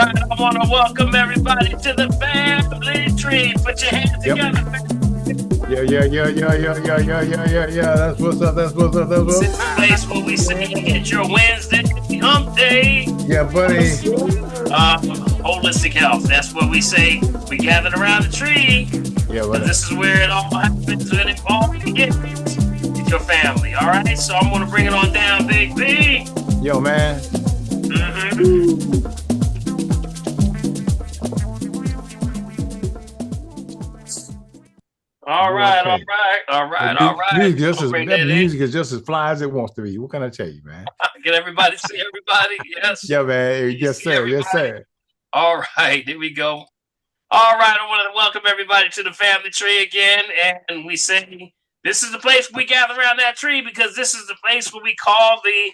right, I want to welcome everybody to the family tree. Put your hands together. Yeah. That's what's up. This is the place where we say it's your Wednesday hump day. Yeah, buddy. Holistic health. That's what we say. We gathered around the tree. Yeah, buddy. This is where it all happens and it all begins. It's your family. All right. So I'm going to bring it on down, Big B. Yo, man. All right. Music is just as fly as it wants to be. What can I tell you, man? Get everybody see everybody. Yes. Yeah, man. Yes, sir. Yes, sir. All right. Here we go. All right. I want to welcome everybody to the family tree again. And we say this is the place we gather around that tree because this is the place where we call the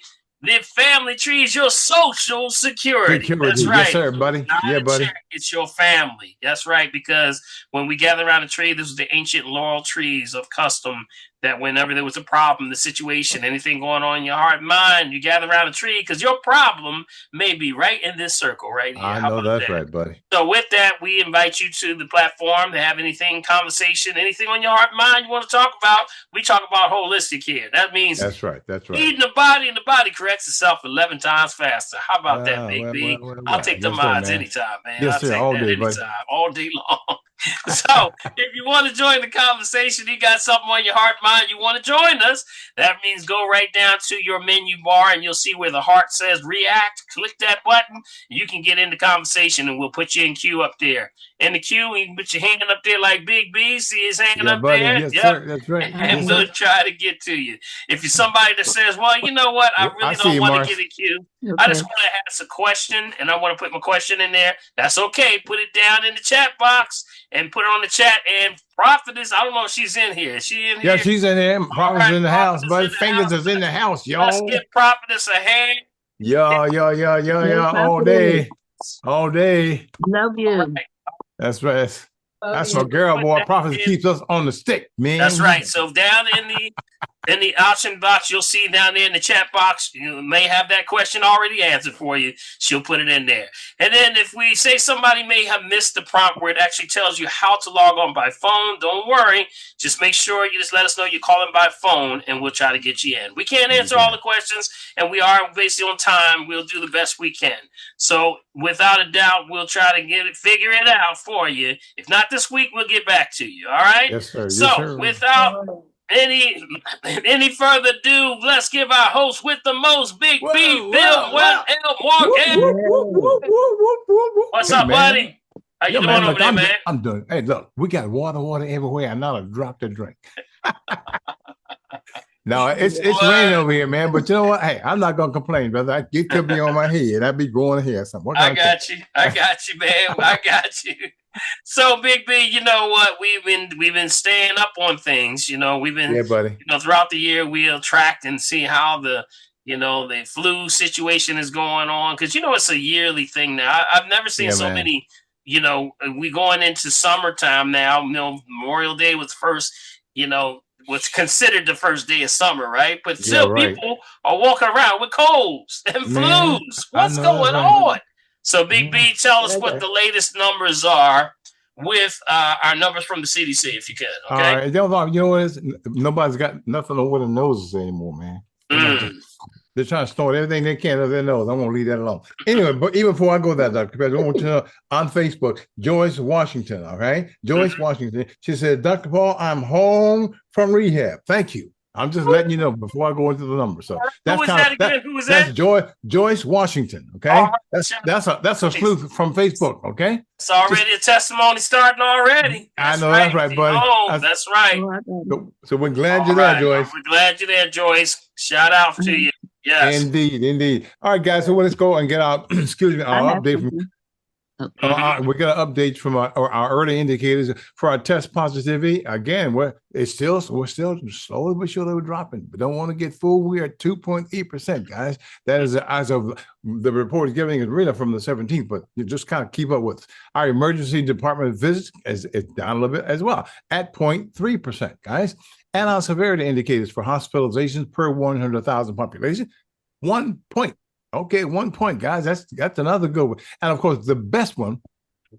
family tree is your social security. That's right. Yes, sir, buddy. Yeah, buddy. Check. It's your family. That's right. Because when we gather around a tree, this is the ancient laurel trees of custom that whenever there was a problem, the situation, anything going on in your heart and mind, you gather around a tree because your problem may be right in this circle right here. I know that's right, buddy. So with that, we invite you to the platform to have anything, conversation, anything on your heart and mind you want to talk about. We talk about holistic here. That means that's right. Eating the body and the body corrects itself 11 times faster. How about that, Big B? I'll take the odds anytime, man. Yes, sir. All day, buddy. All day long. So if you want to join the conversation, you got something on your heart, mind, you want to join us, that means go right down to your menu bar and you'll see where the heart says react. Click that button. You can get in the conversation and we'll put you in queue up there. In the queue, you can put your hand up there like Big B. See his hand up buddy. there? Yes, sir. That's right. And we'll try to get to you. If you're somebody that says, well, you know what? I really don't want to get in queue. Okay. I just want to ask a question and I want to put my question in there. That's okay. Put it down in the chat box and put it on the chat. And Prophetess, I don't know if she's in here. Is she in here? Yeah, she's in here. Prophetess in the house, buddy. Fingers is in the house, y'all. Let's give Prophetess a hand. Yeah. All day. Love you. That's right. That's my girl, boy. Prophet keeps us on the stick, man. That's right. So down in the option box, you'll see down there in the chat box, you may have that question already answered for you. She'll put it in there. And then if we say somebody may have missed the prompt where it actually tells you how to log on by phone, don't worry. Just make sure you just let us know you're calling by phone and we'll try to get you in. We can't answer all the questions and we are basically on time. We'll do the best we can. So without a doubt, we'll try to figure it out for you. If not this week, we'll get back to you. All right? Yes, sir. So yes, sir. Without any further ado, let's give our host with the most, Big B, Bill L. Morgan. What's up, buddy? How you doing over there, man? I'm doing. Hey, look, we got water everywhere, and not a drop to drink. No, it's raining over here, man. But you know what? Hey, I'm not gonna complain, brother. It could be on my head. I'd be growing hair or something. I got you, man. I got you. So, Big B, you know what? We've been staying up on things. You know, we've been, buddy. You know, throughout the year, we'll track and see how the flu situation is going on because it's a yearly thing now. I've never seen so many. You know, we going into summertime now. You know, Memorial Day was first. Was considered the first day of summer, right? But still, people are walking around with colds and flus. What's going on? So, Big B, tell us what the latest numbers are with our numbers from the CDC, if you could. Okay. You know what it is? Nobody's got nothing over the noses anymore, man. They're trying to snort everything they can of their nose. I'm going to leave that alone. Anyway, but even before I go there, Dr. Perez, I want you to know on Facebook, Joyce Washington, all right? Joyce Washington. She said, Dr. Paul, I'm home from rehab. Thank you. I'm just letting you know before I go into the numbers. So Who was that? That's Joyce Washington. Okay, that's a sleuth from Facebook. Okay, it's already a testimony starting already. That's that's right, buddy. That's right. So we're glad you're there, Joyce. We're glad you're there, Joyce. Shout out to you. Yes, indeed. All right, guys. So let's go and get our our update from. We got an update from our early indicators for our test positivity. Again, we're still slowly but surely dropping, but don't want to get fooled. We are at 2.8%, guys. That is as of the report is giving us really from the 17th, but you just kind of keep up with our emergency department visits as it's down a little bit as well at 0.3%, guys. And our severity indicators for hospitalizations per 100,000 population, 1.0. Okay, 1 point, guys. That's another good one. And of course, the best one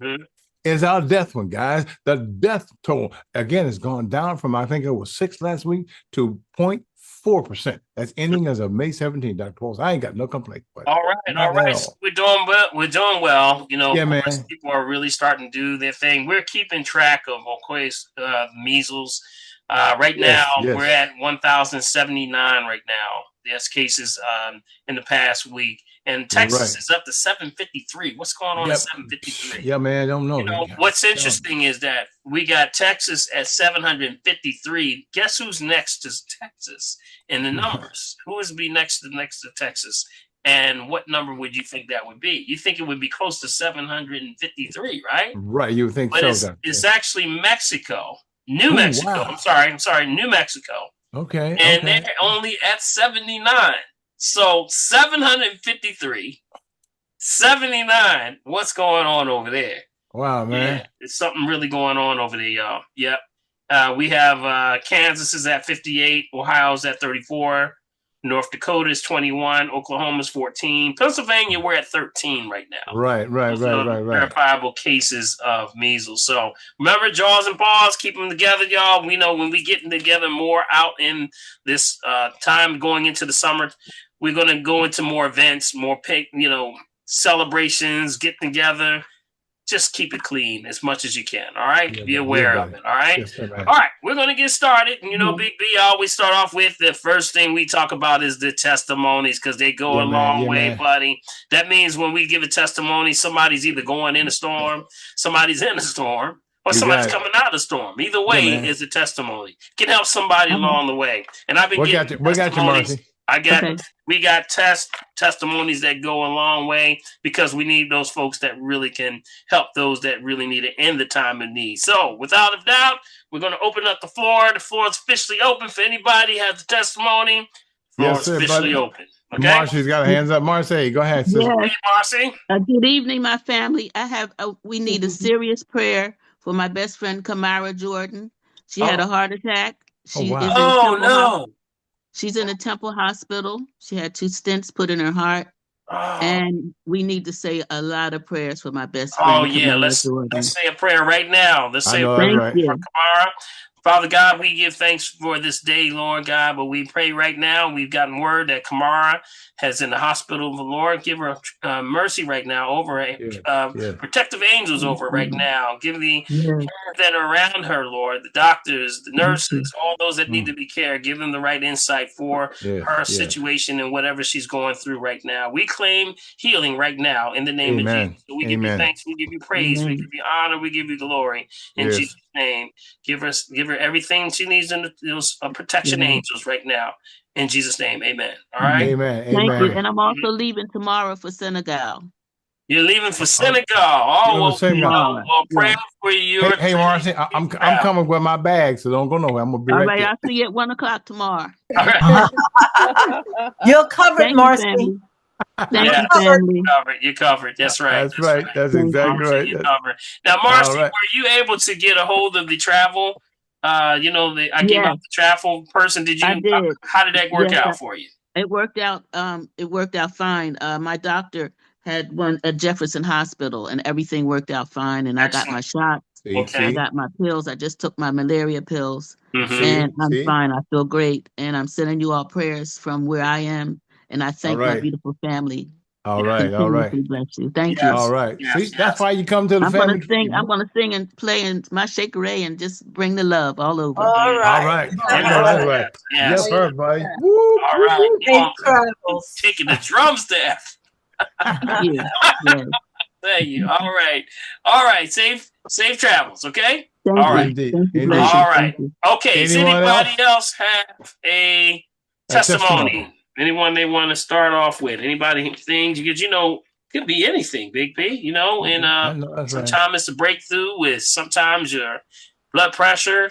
Mhm. is our death one, guys. The death toll again has gone down from I think it was 6 last week to 0.4%. That's ending as of May 17th, Dr. Pauls. I ain't got no complaint, but All right, all not at right. So all. we're doing well. We're doing well. You know, Yeah, of course, man. people are really starting to do their thing. We're keeping track of course, measles. Right now, Yes, we're yes. at 1,079 right now. There's cases in the past week, and Texas Right. is up to 753. What's going on at Yep. 753? Yeah, man. I don't You know. know, what's interesting is that we got Texas at 753. Guess who's next to Texas in the numbers? Who is be next to Texas? And what number would you think that would be? You think it would be close to 753, right? Right. You would think But so, it's Doctor. actually Mexico, New Oh, Mexico. wow. I'm sorry, New Mexico, Okay. and they're Okay. only at 79. So 753, 79. What's going on over there? Wow, Yeah, man. it's something really going on over there, y'all. Yep. We have Kansas is at 58, Ohio's at 34, North Dakota is 21, Oklahoma's 14, Pennsylvania we're at 13 right now. Right, right, Those right, are right, right. verifiable cases of measles. So remember, jaws and paws, keep them together, y'all. We know when we getting together more out in this time going into the summer, we're going to go into more events, more celebrations, get together. Just keep it clean as much as you can. All right. Yeah, Be buddy. Yeah, aware of buddy. it. All right. Yes, sir, man. All right. We're going to get started. And, Mhm. Big B, I always start off with the first thing we talk about is the testimonies because they go Yeah, a man. long Yeah, way, man. buddy. That means when we give a testimony, somebody's either going in a storm, somebody's in a storm, or You somebody's got it. coming out of the storm. Either Yeah, way man. is a testimony. Can help somebody along the way. And I've been We got getting you. We got you, testimonies. Marcy. Okay. We got testimonies that go a long way because we need those folks that really can help those that really need it in the time of need. So without a doubt, we're going to open up the floor. The floor is officially open for anybody who has a testimony. The floor Yes, is sir, officially buddy. open. And Okay. Marcy's got her hands up. Marcy, go ahead, sister. Yes. Hey, Marcy. Good evening, my family. We need a serious prayer for my best friend, Kamara Jordan. She had a heart attack. Oh, She wow. is in Oh, Temple no. She's in a Temple hospital. She had 2 stents put in her heart. Oh, And we need to say a lot of prayers for my best oh friend, yeah. Kamara Let's Jordan. say a prayer right now. Let's I say a know prayer that's Thank right. for you. Kamara. Father God, we give thanks for this day, Lord God, but we pray right now. We've gotten word that Kamara has in the hospital. The Lord, give her mercy right now over Yeah, yeah. protective angels over her right now. Give the Yes. that are around her, Lord, the doctors, the Thank you. nurses, all those that need to be cared. Give them the right insight for Yes, her yes. situation and whatever she's going through right now. We claim healing right now in the name of Amen. Jesus. So we give you Amen. thanks, we give you praise, we Amen. give you honor, we give you glory in Yes. Jesus' name. Give her everything she needs in those protection Yes. angels right now. In Jesus' name, amen. All right. Amen. Thank you. Amen. And I'm also leaving tomorrow for Senegal. You're leaving for Oh, Senegal. you Oh, know, well, sing Tomorrow. pray Yes. for your Hey, Marcy, I'm coming with my bag, so don't go nowhere. I'm gonna be All right right. there. I'll see you at 1:00 tomorrow. All right. You're covered, Thank you, Marcy. family. Thank Yes, you, Covered. family. you're covered. That's right. That's right. That's Thank exactly you. Marcy, right. you're covered. Now, Marcy, All right. were you able to get a hold of the travel? I gave Yes, out the travel person. Did I you? did. How did that work Yes, out for you? it worked out. It worked out fine. My doctor had one at Jefferson Hospital, and everything worked out fine. And I got my Excellent. shots. See, I Okay. got my pills. I just took my malaria pills, Mm-hmm. and I'm see. fine. I feel great, and I'm sending you all prayers from where I am. And I All thank my right. beautiful family. All right. All right. Continuously bless you. Thank Yes. you. All right. Yes. See, that's why you come to the I'm gonna family sing. tree. I'm gonna sing and play in my shakeré and just bring the love all over. All All right. right. I know that's right. Yes. Yes, sir, buddy. Yeah. Whoop, All whoop, right. whoop. Safe travels. Taking the drums there. Thank you. Yes. Thank you. All right. All right. Safe travels. Okay. Thank All you. right. Indeed. Thank you. Indeed. Bless All you. right. Thank you. Okay. Does Anyone anybody else? else have a A testimony. testimony? Anyone they want to start off with? Anybody things because could be anything, Big P. And I know that's right. sometimes it's a breakthrough with sometimes your blood pressure.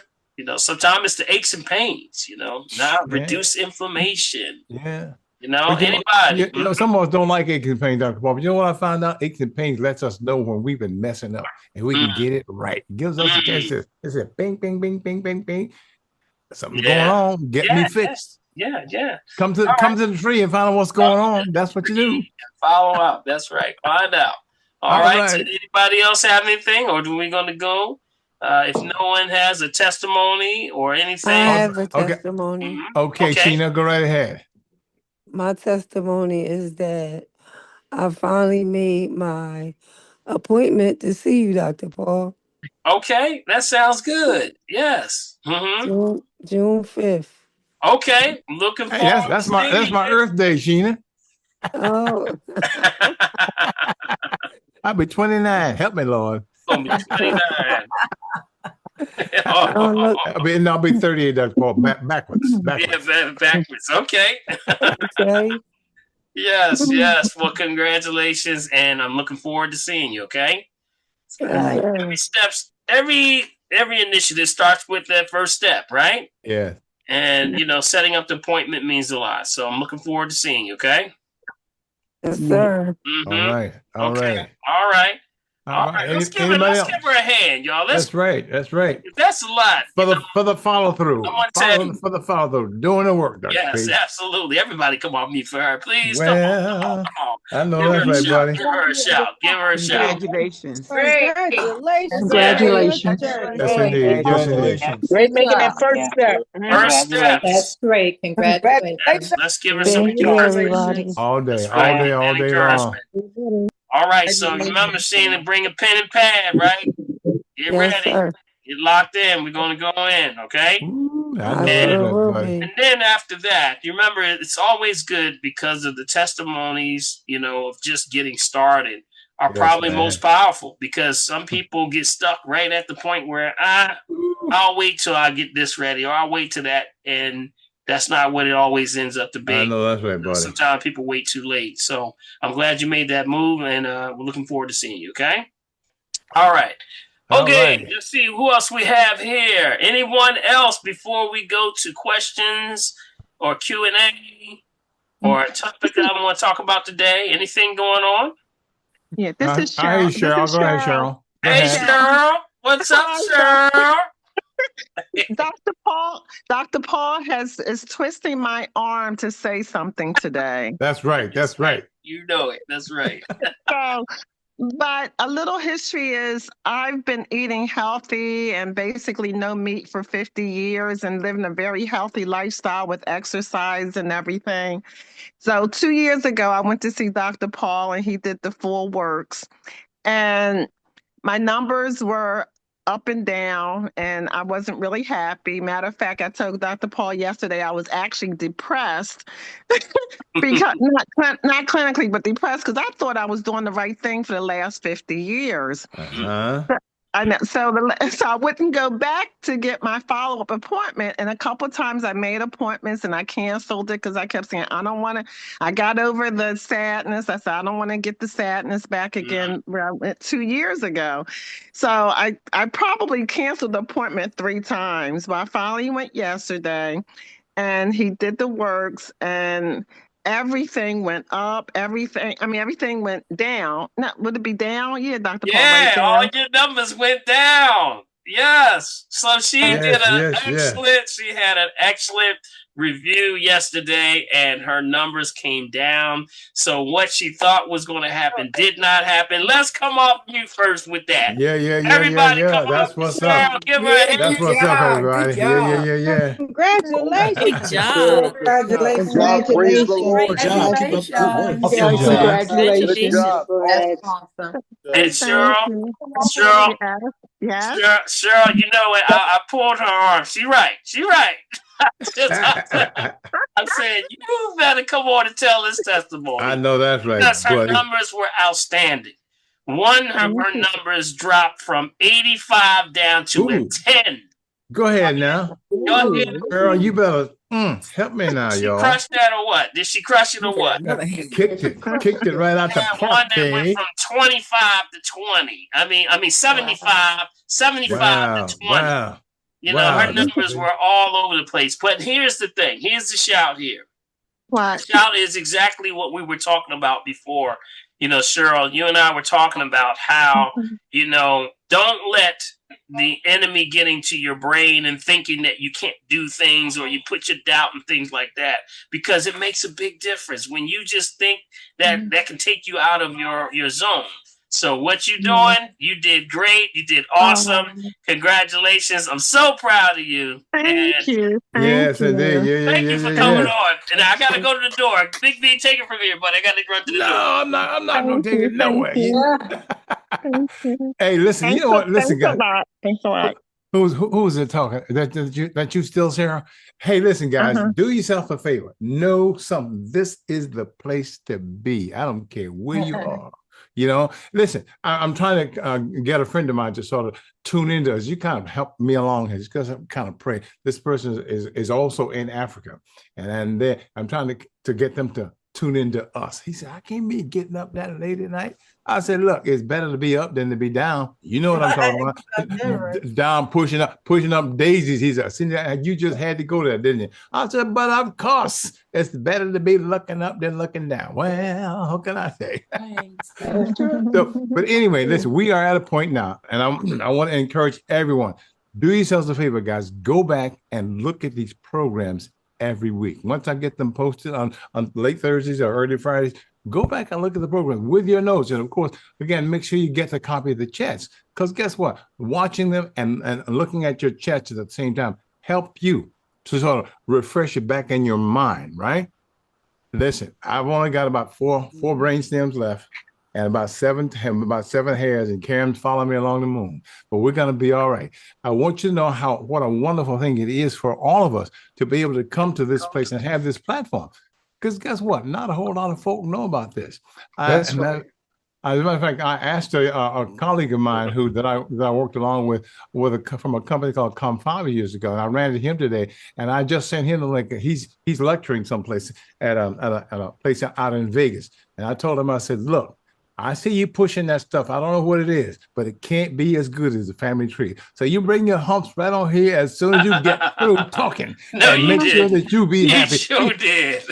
Sometimes it's the aches and pains. Now Yeah. reduce inflammation. Yeah. Anybody. Some of us don't like aches and pains, Dr. Paul. But you know what I found out? Aches and pains lets us know when we've been messing up and we can get it right. It gives us a chance to, it's a bing, bing, bing, bing, bing, bing. Something's going on. Get me fixed. Yeah. Come to the tree and find out what's going on. That's what you do. Follow up. That's right. Find out. All right. So anybody else have anything, or do we going to go? If no one has a testimony or anything, I have a testimony. Okay, Sheena, go right ahead. My testimony is that I finally made my appointment to see you, Dr. Paul. Okay, that sounds good. Yes. June 5th. Okay, looking forward. Hey, that's my Earth Day, Sheena. Oh. I'll be 29. Help me, Lord. I'll be 29. I'll be 38, Dr. Paul. Backwards. Yeah, backwards. Okay. Okay. Yes. Well, congratulations, and I'm looking forward to seeing you. Okay. Every initiative starts with that first step, right? Yeah. And setting up the appointment means a lot. So I'm looking forward to seeing you. Okay. Yes, sir. All right. All right. Let's give her a hand, y'all. That's right. That's a lot for the follow through. For the follow through, doing the work. Dr. Yes, Page. Absolutely. Everybody, come on me for her, please. Well, come on. I know that's right, buddy. Give her a shout. Congratulations. Congratulations. Yes, indeed. Great making that first step. First steps. That's great. Congratulations. Let's give her some everybody. All day long. All right, so remember, Sheena, bring a pen and pad, right? Get ready. Sir. Get locked in. We're going to go in, okay? Ooh, and then after that, you remember, it's always good because of the testimonies, of just getting started are probably most powerful, because some people get stuck right at the point where I'll wait till I get this ready, or I'll wait till that, and that's not what it always ends up to be. I know that's right, buddy. Sometimes people wait too late. So I'm glad you made that move, and we're looking forward to seeing you, okay? All right. Okay, let's see who else we have here. Anyone else before we go to questions or Q&A or a topic that I want to talk about today? Anything going on? Yeah, this is Cheryl. Hey, Cheryl. Go ahead, Cheryl. Hey, Cheryl. What's up, Cheryl? Dr. Paul is twisting my arm to say something today. That's right. You know it. That's right. But a little history is I've been eating healthy and basically no meat for 50 years and living a very healthy lifestyle with exercise and everything. So 2 years ago, I went to see Dr. Paul and he did the full works. And my numbers were up and down, and I wasn't really happy. Matter of fact, I told Dr. Paul yesterday I was actually depressed because not clinically, but depressed because I thought I was doing the right thing for the last 50 years. I know. So I wouldn't go back to get my follow-up appointment. And a couple of times I made appointments and I canceled it because I kept saying, I don't want to. I got over the sadness. I said, I don't want to get the sadness back again where I went 2 years ago. So I probably canceled the appointment 3 times. But I finally went yesterday and he did the works and everything went up. Everything went down. Would it be down? Yeah, Dr. Paul. Yeah, all your numbers went down. Yes. So she did an excellent. She had an excellent review yesterday, and her numbers came down. So what she thought was going to happen did not happen. Let's come off mute first with that. Yeah. Everybody, come That's what's up. Give her a hand. That's what's up, everybody. Yeah. Congratulations. Good job. Congratulations. Praise the Lord. Congratulations. Congratulations. That's awesome. And Cheryl, Cheryl, you know what? I pulled her arm. She right. I'm saying you better come on and tell this testimony. I know that's right. Because her numbers were outstanding. Her numbers dropped from 85 down to a 10. Go ahead now. Go ahead. Girl, you better help me now, y'all. She crushed that or what? Did she crush it or what? Kicked it right out the park. One that went from 25 to 20. I mean 75 to 20. Wow. Her numbers were all over the place. But here's the thing. Here's the shout here. What? The shout is exactly what we were talking about before. Cheryl, you and I were talking about how, don't let the enemy getting to your brain and thinking that you can't do things, or you put your doubt and things like that, because it makes a big difference when you just think that that can take you out of your zone. So what you doing? You did great. You did awesome. Congratulations. I'm so proud of you. Thank you. Thank Yes, indeed. you. Thank you for Yeah. coming on. And I got to go to the door. Big B, take it from here, but I got to run to the No, door. I'm not going Thank to take you. it nowhere. Thank you. Hey, listen, you know what? Listen, Thanks a guys. lot. Thanks a lot. Who's it talking? That you still, Sarah? Hey, listen, guys, do yourself a favor. Know something. This is the place to be. I don't care where you are. You know, listen, I'm trying to get a friend of mine to sort of tune into us. You kind of help me along here, because I'm kind of pray. This person is also in Africa, and I'm trying to get them to tune into us. He said, I can't be getting up that late at night. I said, look, it's better to be up than to be down. You know what I'm talking about. Down, pushing up daisies. He said, see, you just had to go there, didn't you? I said, but of course, it's better to be looking up than looking down. Well, how can I say? So, but anyway, listen, we are at a point now, and I want to encourage everyone, do yourselves a favor, guys. Go back and look at these programs every week. Once I get them posted on late Thursdays or early Fridays, go back and look at the program with your notes. And of course, again, make sure you get a copy of the chats, because guess what? Watching them and looking at your chats at the same time help you to sort of refresh it back in your mind, right? Listen, I've only got about four brain stems left, and about seven hairs, and Karen's following me along the moon. But we're going to be all right. I want you to know what a wonderful thing it is for all of us to be able to come to this place and have this platform. Because guess what? Not a whole lot of folk know about this. That's right. As a matter of fact, I asked a colleague of mine that I worked along with from a company called Com5 years ago, and I ran into him today, and I just sent him the link. He's lecturing someplace at a place out in Vegas, and I told him, I said, look, I see you pushing that stuff. I don't know what it is, but it can't be as good as the family tree. So you bring your humps right on here as soon as you get through talking, and make sure that you be happy. You sure did.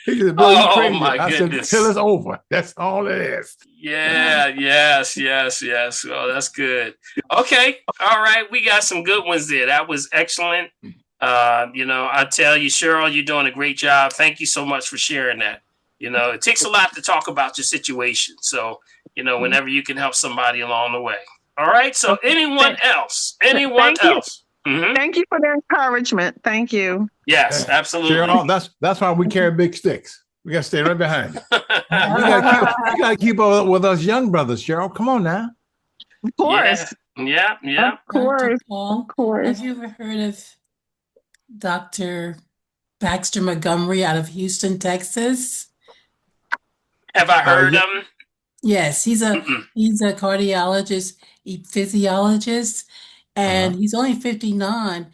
He said, boy, you crazy. My I goodness. said, till it's over. That's all it is. Yeah, yes. Oh, that's good. Okay. All right. We got some good ones there. That was excellent. I tell you, Cheryl, you're doing a great job. Thank you so much for sharing that. It takes a lot to talk about your situation. So, whenever you can help somebody along the way. All right. So anyone else? Mm-hmm. Thank you for the encouragement. Thank you. Yes, absolutely. Cheryl, that's why we carry big sticks. We got to stay right behind you. You got to keep up with us young brothers, Cheryl. Come on now. Of course. Yeah. Of course. Paul, of course. Have you ever heard of Dr. Baxter Montgomery out of Houston, Texas? Have I heard him? Yes, he's a cardiologist, physiologist, and he's only 59,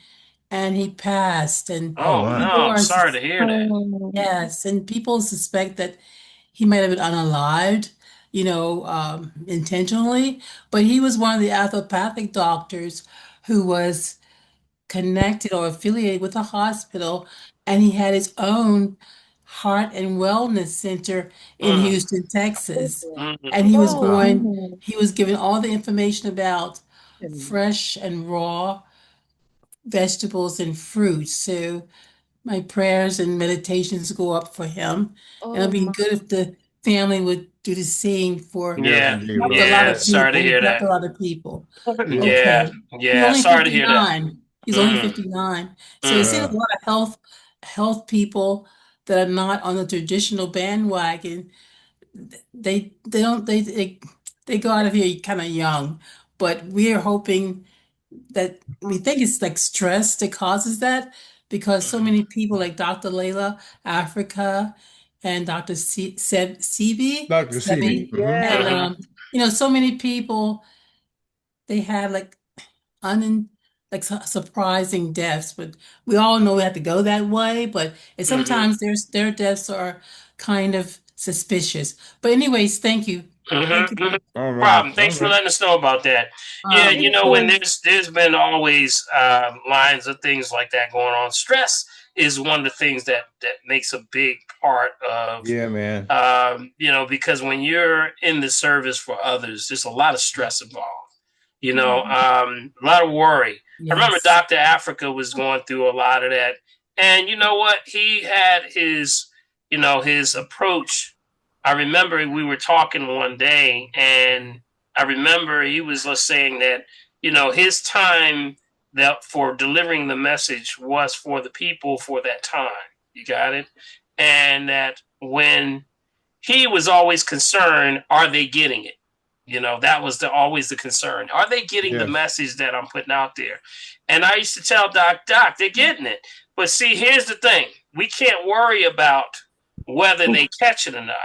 and he passed. And I'm sorry to hear that. Yes, and people suspect that he might have been unalived, intentionally, but he was one of the allopathic doctors who was connected or affiliated with a hospital, and he had his Mm-hmm. own heart and wellness center in Houston, Texas. And he was given all the information about fresh and raw vegetables and fruits. So my prayers and meditations go up for him. And it'd be good if the family would do the same for Yeah. a lot of people. Sorry to hear that. A lot of people. Yeah. He's Sorry to hear that. He's only 59. So you see a lot of health people that are not on the traditional bandwagon. They go out of here kind of young, but we are hoping that we think it's like stress that causes that, because so many people like Dr. Layla Africa and Dr. Sebi, Dr. Sebi. and so many people, they had like surprising deaths, but we all know we have to go that way. But sometimes their deaths are kind of suspicious. But anyways, thank you. Thank you. All right. Problem. Thanks for letting us know about that. When there's been always lines of things like that going on. Stress is one of the things that makes a big part of. Yeah, man. Because when you're in the service for others, there's a lot of stress involved. You know, a lot of worry. Yes. I remember Dr. Africa was going through a lot of that. And you know what? He had his, his approach. I remember we were talking one day, and I remember he was saying that, his time that for delivering the message was for the people for that time. You got it? And that when he was always concerned, are they getting it? That was always the concern. Are they getting the message that I'm putting out there? And I used to tell Doc, they're getting it. But see, here's the thing. We can't worry about whether they catch it or not.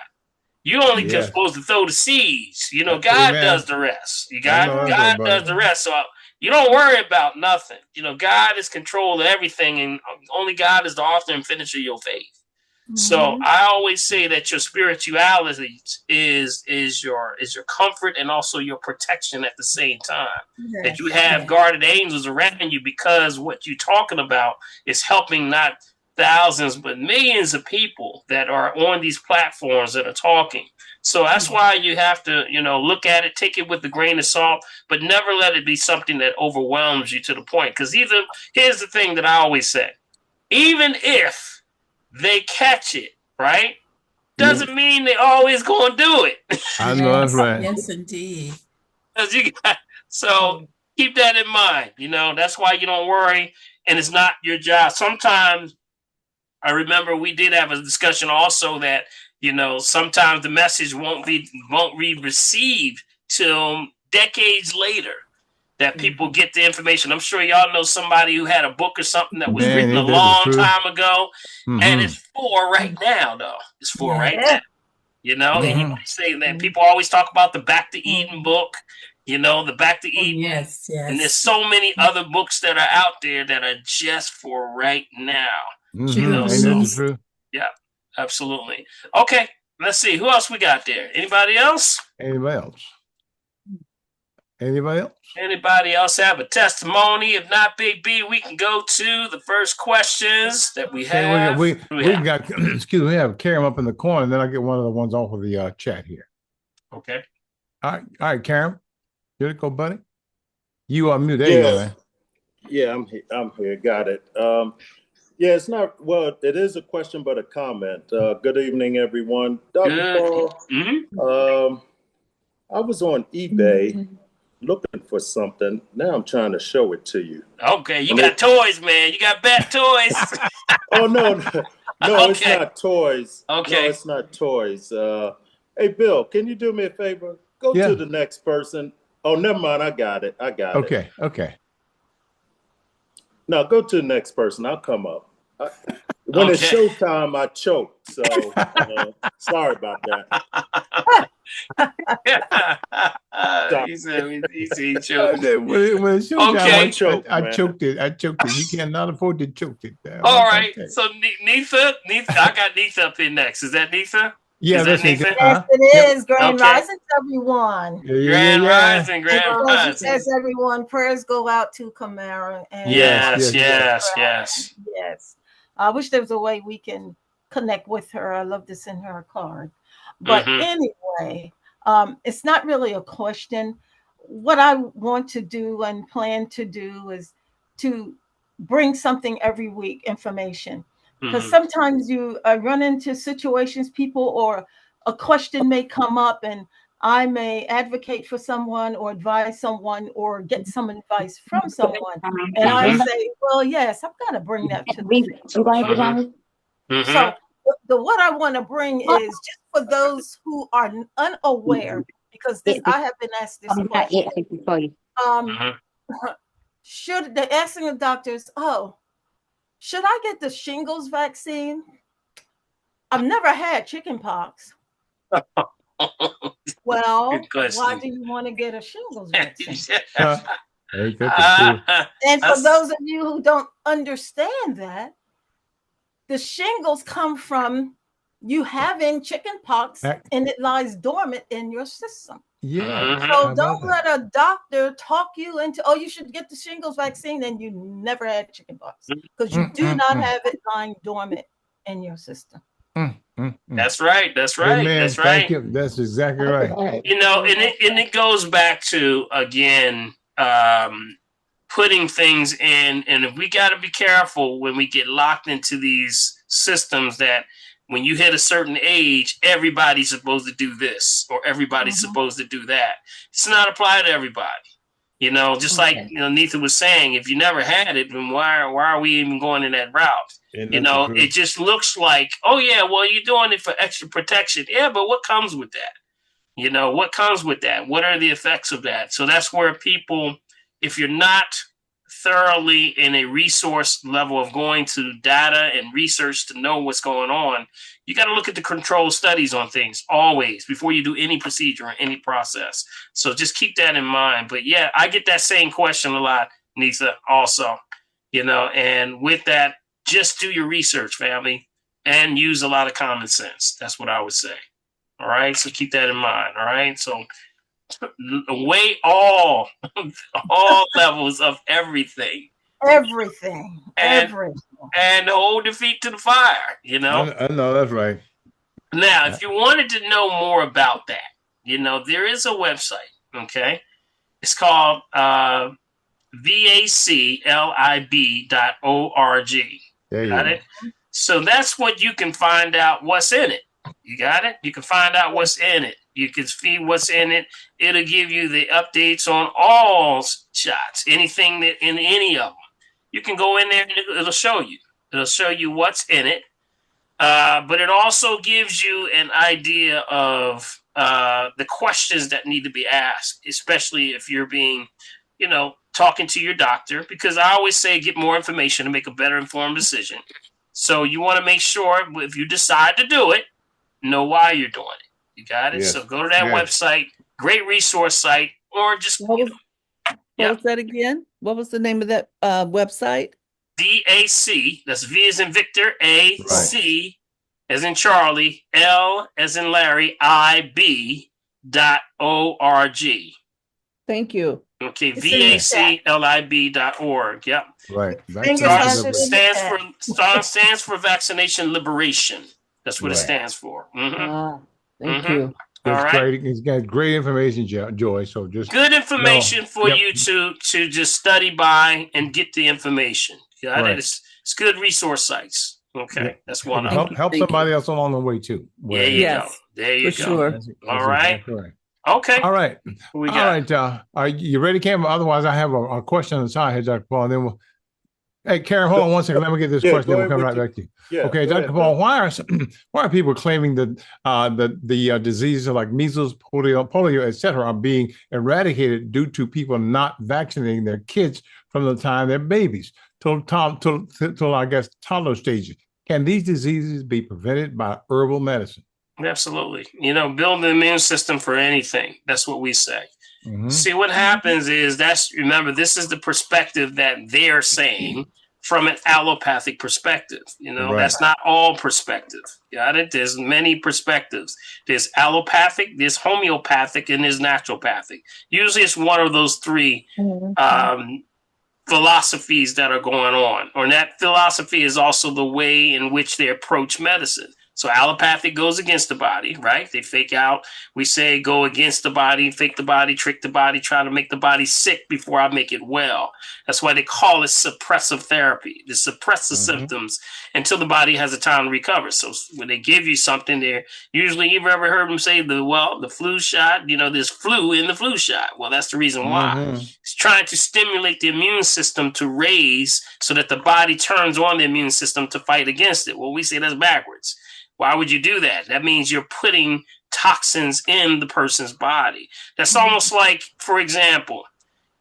You only just supposed to throw the seeds. God does the rest. God does the rest. So you don't worry about nothing. God is control of everything, and only God is the author and finisher of your faith. So I always say that your spirituality is your comfort and also your protection at the same time. Yes. That you have guarded angels around you, because what you're talking about is helping not thousands but millions of people that are on these platforms that are talking. So that's why you have to, look at it, take it with a grain of salt, but never let it be something that overwhelms you to the point. Because here's the thing that I always say, even if they catch it, right? Doesn't mean they always gonna do it. I know that's right. Yes, indeed. So keep that in mind. That's why you don't worry, and it's not your job. Sometimes I remember we did have a discussion also that sometimes the message won't be received till decades later. That people get the information. I'm sure y'all know somebody who had a book or something that was written a long time ago, and it's for right now, though. It's for right now. And you say that people always talk about the Back to Eden book, the Back to Eden. Yes. And there's so many other books that are out there that are just for right now. True. Yeah, absolutely. Okay, let's see. Who else we got there? Anybody else? Anybody else have a testimony? If not, Big B, we can go to the first questions that we have. We got, excuse me, we have Karen up in the corner, and then I get one of the ones off of the chat here. Okay. All right, Karen. Here you go, buddy. You are mute. There you go, man. Yeah, I'm here. Got it. It's not, it is a question, but a comment. Good evening, everyone. Dr. Paul, I was on eBay looking for something. Now I'm trying to show it to you. Okay, you got toys, man. You got bad toys. Oh, no, it's not toys. Okay. No, it's not toys. Hey, Bill, can you do me a favor? Go to the next person. Oh, never mind. I got it. Okay. Now go to the next person. I'll come up. When it's showtime, I choke. So sorry about that. He said he choked. When it's showtime, I choked it. You cannot afford to choke it. All right. So Neetha, I got Neetha up here next. Is that Neetha? Yeah, that's Neetha. Yes, it is. Grand Rising, everyone. Grand Rising. As everyone, prayers go out to Kamara. And yes. I wish there was a way we can connect with her. I love to send her a card. But anyway, it's not really a question. What I want to do and plan to do is to bring something every week, information. Because sometimes you run into situations, people, or a question may come up, and I may advocate for someone or advise someone or get some advice from someone. And I say, well, yes, I'm going to bring that to the So what I want to bring is just for those who are unaware, because I have been asked this question. Should they're asking the doctors, should I get the shingles vaccine? I've never had chickenpox. Well, why do you want to get a shingles vaccine? And for those of you who don't understand that, the shingles come from you having chickenpox, and it lies dormant in your system. So don't let a doctor talk you into, you should get the shingles vaccine, and you never had chickenpox, because you do not have it lying dormant in your system. That's right. Amen. That's right. Thank you. That's exactly right. And it goes back to, again, putting things in, and we got to be careful when we get locked into these systems that when you hit a certain age, everybody's supposed to do this or everybody's supposed to do that. It's not applied to everybody. You know, just like Neetha was saying, if you never had it, then why are we even going in that route? You know, it just looks like, oh yeah, well, you're doing it for extra protection. Yeah, but what comes with that? You know, what comes with that? What are the effects of that? So that's where people, if you're not thoroughly in a resource level of going to data and research to know what's going on, you got to look at the control studies on things always before you do any procedure or any process. So just keep that in mind. But yeah, I get that same question a lot, Neetha, also, you know, and with that, just do your research, family, and use a lot of common sense. That's what I would say. All right. So keep that in mind. All right. So weigh all levels of everything. Everything. And hold your feet to the fire, you know? I know, that's right. Now, if you wanted to know more about that, you know, there is a website, okay? It's called vaclib.org. Got it? So that's what you can find out what's in it. You got it? You can find out what's in it. You can see what's in it. It'll give you the updates on all shots, anything that in any of them. You can go in there and it'll show you. It'll show you what's in it. But it also gives you an idea of the questions that need to be asked, especially if you're being, you know, talking to your doctor, because I always say get more information to make a better informed decision. So you want to make sure if you decide to do it, know why you're doing it. You got it? Yes. So go to that website, great resource site, or just, what was that again? What was the name of that website? VAC, that's V as in Victor, A, C as in Charlie, L as in Larry, IB.org. Thank you. Okay, VACLIB.org. Yep. Right. Stands for Vaccination Liberation. That's what it stands for. Thank you. All right. It's got great information, Joy. So just good information for you to just study by and get the information. Got it? It's good resource sites. Okay, that's one of them. Help somebody else along the way too. There you go. There you go. Sure. All right. Okay. All right. All right. Are you ready, Cam? Otherwise, I have a question on the side here, Dr. Paul, and then we'll. Hey, Karen, hold on one second. Let me get this question. Then we'll come right back to you. Yeah, okay, Dr. Paul, why are people claiming that the diseases like measles, polio, etc., are being eradicated due to people not vaccinating their kids from the time they're babies till I guess toddler stages? Can these diseases be prevented by herbal medicine? Absolutely. You know, build the immune system for anything. That's what we say. See, what happens is remember, this is the perspective that they're saying from an allopathic perspective. You know, that's not all perspective. Got it? There's many perspectives. There's allopathic, there's homeopathic, and there's naturopathic. Usually it's one of those three philosophies that are going on. Or that philosophy is also the way in which they approach medicine. So allopathic goes against the body, right? They fake out. We say go against the body, fake the body, trick the body, try to make the body sick before I make it well. That's why they call it suppressive therapy. They suppress the symptoms until the body has a time to recover. So when they give you something, they're usually, you've ever heard them say the flu shot, you know, there's flu in the flu shot. Well, that's the reason why. It's trying to stimulate the immune system to raise so that the body turns on the immune system to fight against it. Well, we say that's backwards. Why would you do that? That means you're putting toxins in the person's body. That's almost like, for example,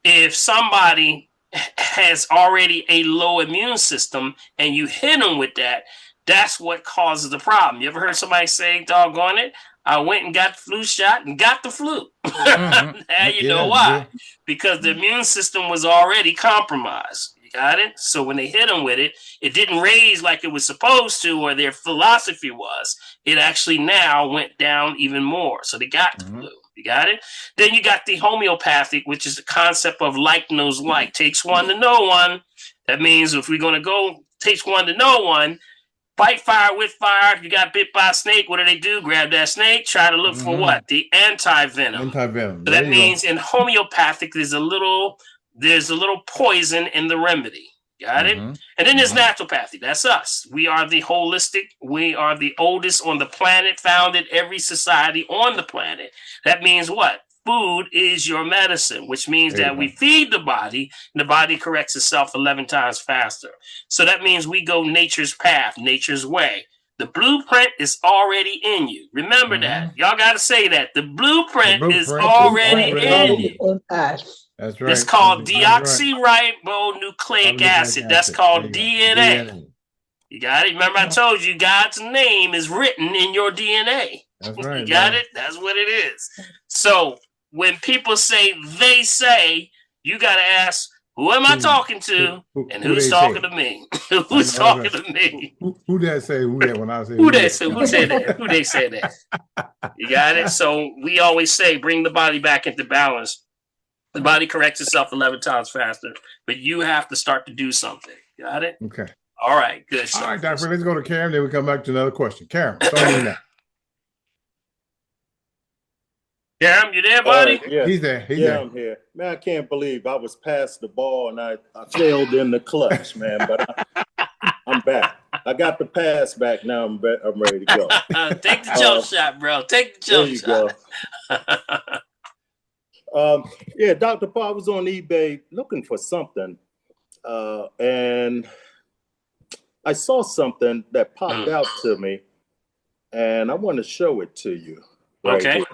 if somebody has already a low immune system and you hit them with that, that's what causes the problem. You ever heard somebody say, doggone it, I went and got the flu shot and got the flu. Now you know why. Because the immune system was already compromised. Got it? So when they hit them with it, it didn't raise like it was supposed to, or their philosophy was. It actually now went down even more. So they got the flu. You got it? Then you got the homeopathic, which is the concept of like knows like. Takes one to know one. That means if we're going to go takes one to know one, Fight fire with fire. If you got bit by a snake, what do? Grab that snake, try to look for what? The anti-venom. Anti-venom. So that means in homeopathic, there's a little poison in the remedy. Got it? And then there's naturopathy. That's us. We are the holistic. We are the oldest on the planet, founded every society on the planet. That means what? Food is your medicine, which means that we feed the body, and the body corrects itself 11 times faster. So that means we go nature's path, nature's way. The blueprint is already in you. Remember that. Y'all got to say that. The blueprint is already in you. That's right. It's called deoxyribonucleic acid. That's called DNA. You got it? Remember I told you God's name is written in your DNA. That's right. You got it? That's what it is. So when people say, they say, you got to ask, who am I talking to? And who's talking to me? Who's talking to me? Who that say who that when I say who that say? Who said that? Who they said that? You got it? So we always say, bring the body back into balance. The body corrects itself 11 times faster, but you have to start to do something. Got it? Okay. All right. Good. All right, Doctor. Let's go to Karen. Then we come back to another question. Karen, start now. Karen, you there, buddy? Yeah. He's there. He's there. I'm here. Man, I can't believe I was past the ball and I failed in the clutch, man. But I'm back. I got the pass back. Now I'm ready to go. Take the jump shot, bro. Take the jump shot. There you go. Yeah, Dr. Paul, I was on eBay looking for something, and I saw something that popped out to me, and I want to show it to you. Right okay. Here.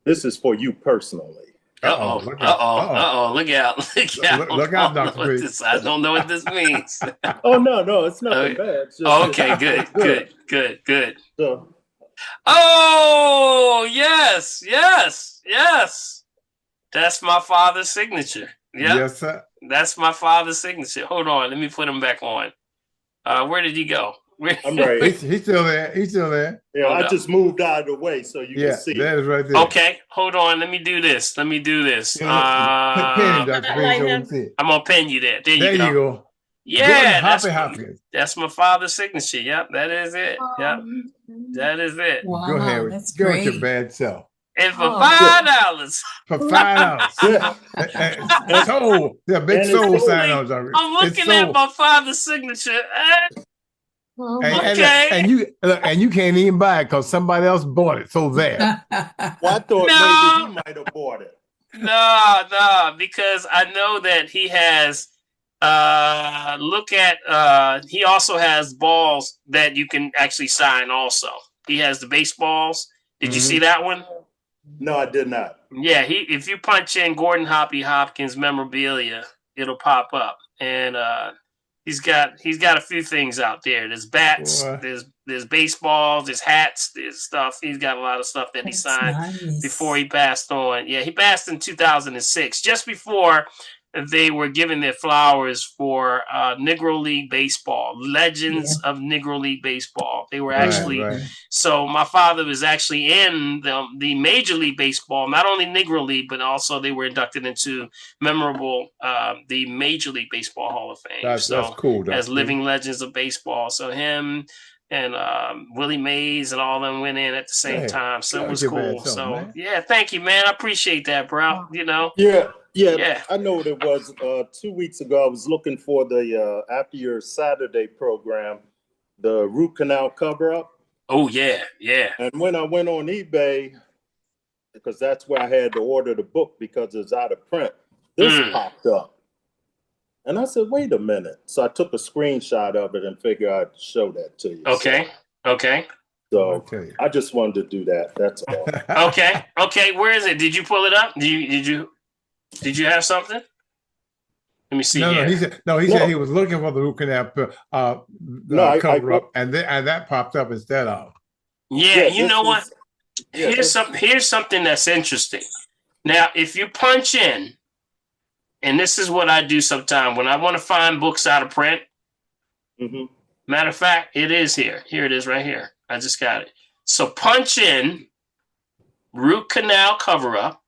This is for you personally. Look out. Look out. Look out, Dr. I don't know what this means. Oh, no, it's nothing bad. It's just, okay, good. So, oh, yes. That's my father's signature. Yep. Yes, sir. That's my father's signature. Hold on. Let me put him back on. Where did he go? I'm right. He's still there. Yeah, I just moved out of the way so you can see. That is right there. Okay, hold on. Let me do this. Pin him, Dr. I'm going to pin you there. There you go. Yeah, Hopkins. That's my father's signature. Yep, that is it. Yep, that is it. Wow, go ahead. That's go great. with your bad self. And for $5. For $5. Soul. Yeah, big soul sign on. I'm looking at my father's signature. And you can't even buy it because somebody else bought it. So there. Well, I thought maybe he might have bought it. No, because I know that he has. He also has balls that you can actually sign. Also, he has the baseballs. Did you see that one? No, I did not. Yeah, if you punch in Gordon Hopkins memorabilia, it'll pop up, and he's got a few things out there. There's bats, there's baseballs, there's hats, there's stuff. He's got a lot of stuff that he signed before he passed on. Yeah, he passed in 2006, just before they were giving their flowers for Negro League Baseball, legends of Negro League Baseball. They were actually, so my father was actually in the Major League Baseball, not only Negro League, but also they were inducted into the Major League Baseball Hall of Fame. That's cool. As living legends of baseball. So him and Willie Mays and all them went in at the same time. So it was cool. So, man. Yeah, thank you, man. I appreciate that, bro. You know? Yeah, I know what it was. 2 weeks ago, I was looking for the after your Saturday program, the root canal cover up. Oh, yeah. And when I went on eBay, because that's where I had to order the book because it's out of print, this popped up. And I said, wait a minute. So I took a screenshot of it and figured I'd show that to you. Okay. So I just wanted to do that. That's all. Okay. Where is it? Did you pull it up? Did you have something? Let me see. No, he said he was looking for the root canal cover up, and that popped up instead of. Yeah, you know what? Here's something that's interesting. Now, if you punch in, and this is what I do sometimes when I want to find books out of print. Matter of fact, it is here. Here it is, right here. I just got it. So punch in root canal cover up.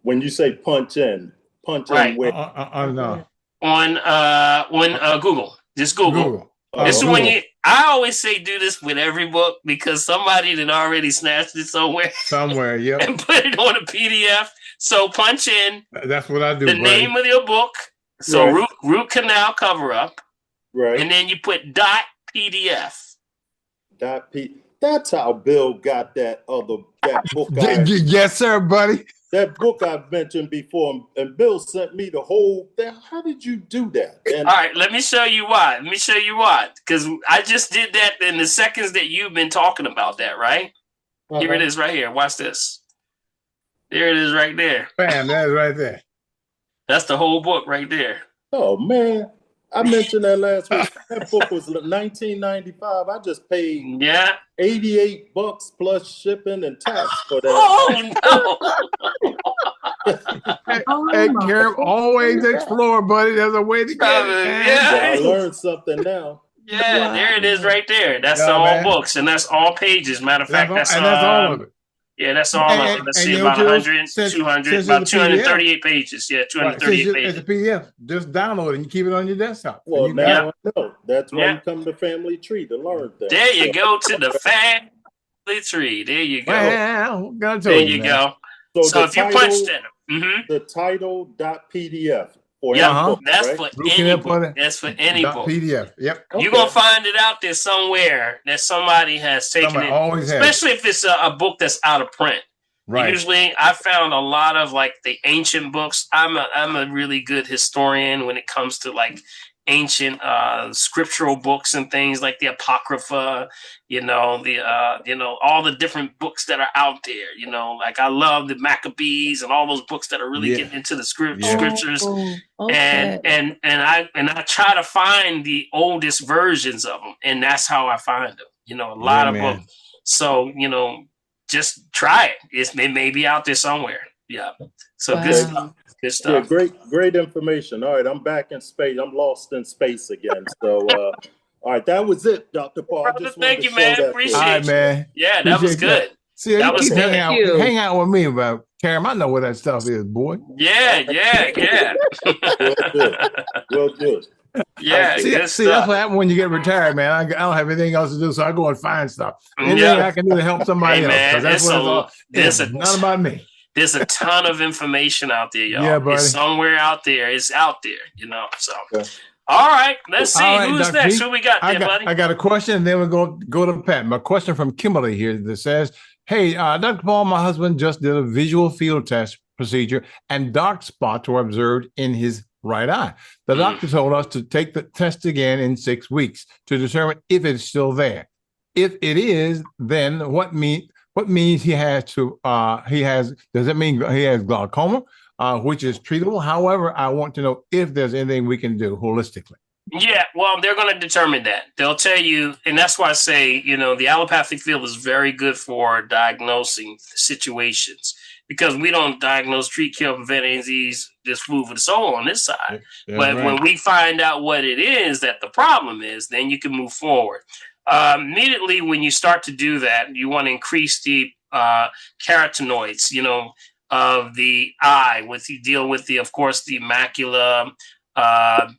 When you say punch in where? No. On Google. Just Google. This is when I always say do this with every book because somebody that already snatched it somewhere. Yep. And put it on a PDF. So punch in. That's what I do. The name of your book. So root canal cover up. Right. And then you put .pdf. That's how Bill got that book. Yes, sir, buddy. That book I've mentioned before, and Bill sent me the whole thing. How did you do that? And, all right, let me show you why. Because I just did that in the seconds that you've been talking about that, right? Here it is right here. Watch this. There it is right there. Bam, that is right there. That's the whole book right there. Oh, man. I mentioned that last week. That book was $19.95. I just paid $88 plus shipping and tax for that. Hey, Karen, always explore, buddy. There's a way to get it. I learned something now. Yeah, there it is right there. That's all books, and that's all pages. Matter of fact, that's all of it. Yeah, that's all of it. Let's see, about 100, 200, about 238 pages. Yeah, 238 pages. It's a PDF. Just download it and you keep it on your desktop. Well, now I know. That's why you come to Family Tree to learn that. There you go to the Family Tree. There you go. Well, there you go. So if you punched in the title.pdf. That's for any book. That's for any book. PDF. Yep. You're gonna find it out there somewhere that somebody has taken it. Especially if it's a book that's out of print. Right. Usually, I found a lot of like the ancient books. I'm a really good historian when it comes to like ancient scriptural books and things like the Apocrypha, all the different books that are out there, like I love the Maccabees and all those books that are really getting into the scriptures. Okay. And I try to find the oldest versions of them, and that's how I find them, a lot of books. So, just try it. It may be out there somewhere. Yeah. So good stuff. Good stuff. Yeah, great information. All right, I'm back in space. I'm lost in space again. So, all right, that was it, Dr. Paul. Brother, thank you, man. Appreciate it. All right, man. Yeah, that was good. See, that was good. Hang out with me about Karen. I know what that stuff is, boy. Yeah. Well, good. Yeah, see, that's what happens when you get retired, man. I don't have anything else to do, so I go and find stuff. Anything I can do to help somebody else. Man, That's what it's all. It's not about me. There's a ton of information out there, y'all. Yeah, buddy. It's somewhere out there. It's out there, So, all right, let's see who's Dr. next. Who we got there, buddy? I got a question, and then we'll go to Pat. My question from Kimberly here that says, "Hey, Dr. Paul, my husband just did a visual field test procedure, and dark spots were observed in his right eye. The doctor told us to take the test again in 6 weeks to determine if it's still there. If it is, then what means he has to, does it mean he has glaucoma, which is treatable? However, I want to know if there's anything we can do holistically." Yeah, well, they're going to determine that. They'll tell you, and that's why I say, the allopathic field is very good for diagnosing situations because we don't diagnose, treat, cure, prevent any disease, just food for the soul on this side. But when we find out what it is that the problem is, then you can move forward. Immediately when you start to do that, you want to increase the carotenoids, of the eye. You deal with of course, the macula,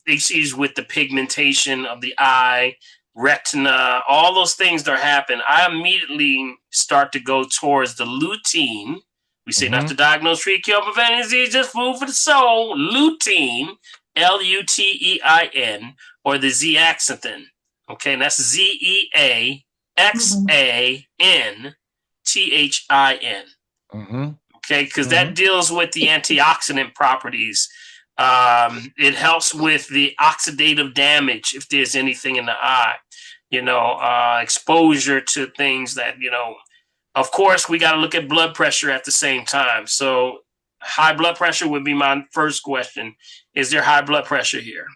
issues with the pigmentation of the eye, retina, all those things that happen. I immediately start to go towards the lutein. We say not to diagnose, treat, cure, prevent disease, just food for the soul. Lutein, Lutein, or the zeaxanthin. Okay, and that's ZEAXANTHIN. Okay, because that deals with the antioxidant properties. It helps with the oxidative damage if there's anything in the eye. Exposure to things that, of course, we got to look at blood pressure at the same time. So high blood pressure would be my first question. Is there high blood pressure here?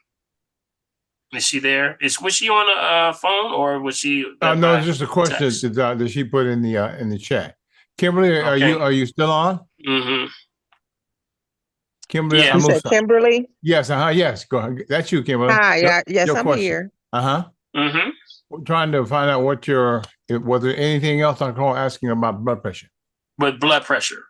Is she there? Was she on a phone or was she? No, it's just a question that she put in the chat. Kimberly, are you still on? Mm-hmm. Kimberly, you said Kimberly? Yes, yes. Go ahead. That's you, Kimberly. Hi, yes, I'm question. Here. Mm-hmm. We're trying to find out was there anything else I'm asking about blood pressure? With blood pressure.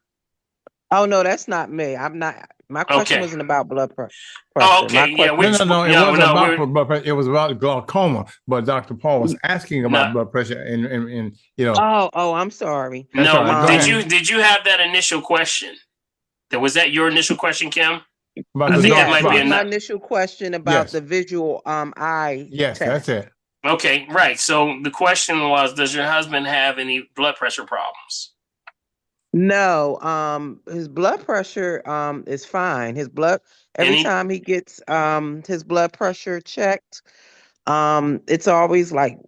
Oh no, that's not me. I'm not. My question wasn't about blood pressure. Oh, okay. My Yeah. Which, no. It wasn't about blood pressure. It was about glaucoma. But Dr. Paul was asking about blood pressure, and you know. Oh, I'm sorry. That's all right. Go ahead. Did you have that initial question? Was that your initial question, Kim? I think that might be my initial question about the visual eye. Yes, test. that's it. Okay, right. So the question was, does your husband have any blood pressure problems? No, his blood pressure is fine. Every time he gets his blood pressure checked, it's always like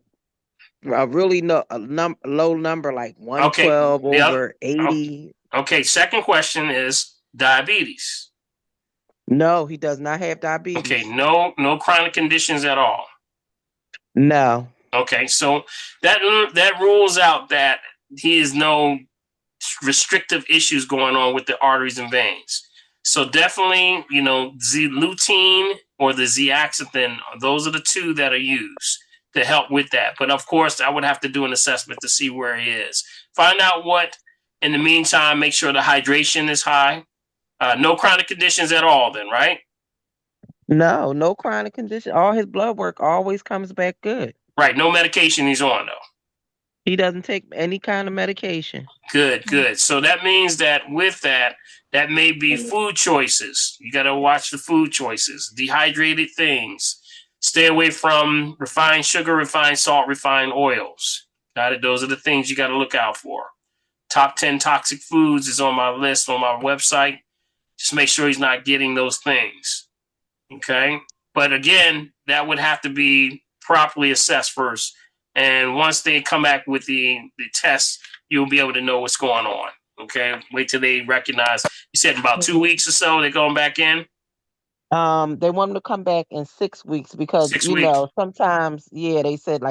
a really low number, like 112 over 80. Okay, second question is diabetes. No, he does not have diabetes. Okay, no chronic conditions at all. No. Okay, so that rules out that he has no restrictive issues going on with the arteries and veins. So definitely, Z-lutein or the zeaxanthin, those are the two that are used to help with that. But of course, I would have to do an assessment to see where he is. Find out what, in the meantime, make sure the hydration is high. No chronic conditions at all then, right? No chronic condition. All his blood work always comes back good. Right, no medication he's on, though. He doesn't take any kind of medication. Good. So that means that with that may be food choices. You got to watch the food choices. Dehydrated things. Stay away from refined sugar, refined salt, refined oils. Got it? Those are the things you got to look out for. Top 10 toxic foods is on my list on my website. Just make sure he's not getting those things. Okay? But again, that would have to be properly assessed first. And once they come back with the test, you'll be able to know what's going on. Okay? Wait till they recognize. You said in about 2 weeks or so, they're going back in? They want them to come back in 6 weeks because, sometimes, they said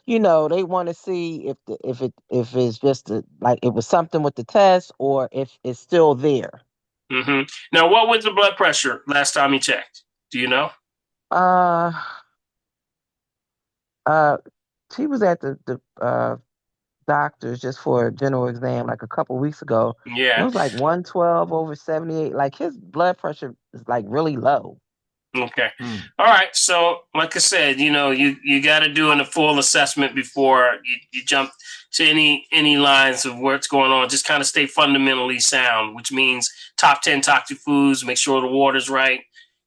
they want to see if it's just like it was something with the test or if it's still there. Mm-hmm. Now, what was the blood pressure last time you checked? Do you know? She was at the doctor's just for a general exam like a couple weeks ago. Yeah. It was like 112 over 78. Like his blood pressure is like really low. Okay. All right. So, like I said, you got to do a full assessment before you jump to any lines of what's going on. Just kind of stay fundamentally sound, which means top 10 toxic foods. Make sure the water's right.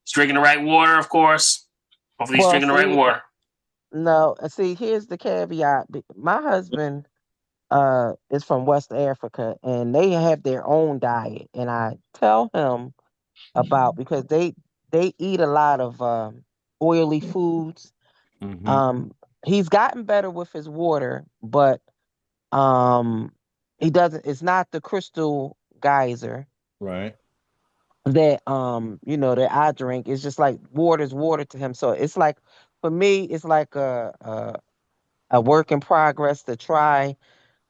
He's drinking the right water, of course. Hopefully, he's drinking the right water. No, see, here's the caveat. My husband is from West Africa, and they have their own diet, and I tell him about because they eat a lot of oily foods. Mm-hmm. He's gotten better with his water, but he doesn't. It's not the Crystal Geyser, right? That that I drink. It's just like water's water to him. So it's like for me, it's like a work in progress to try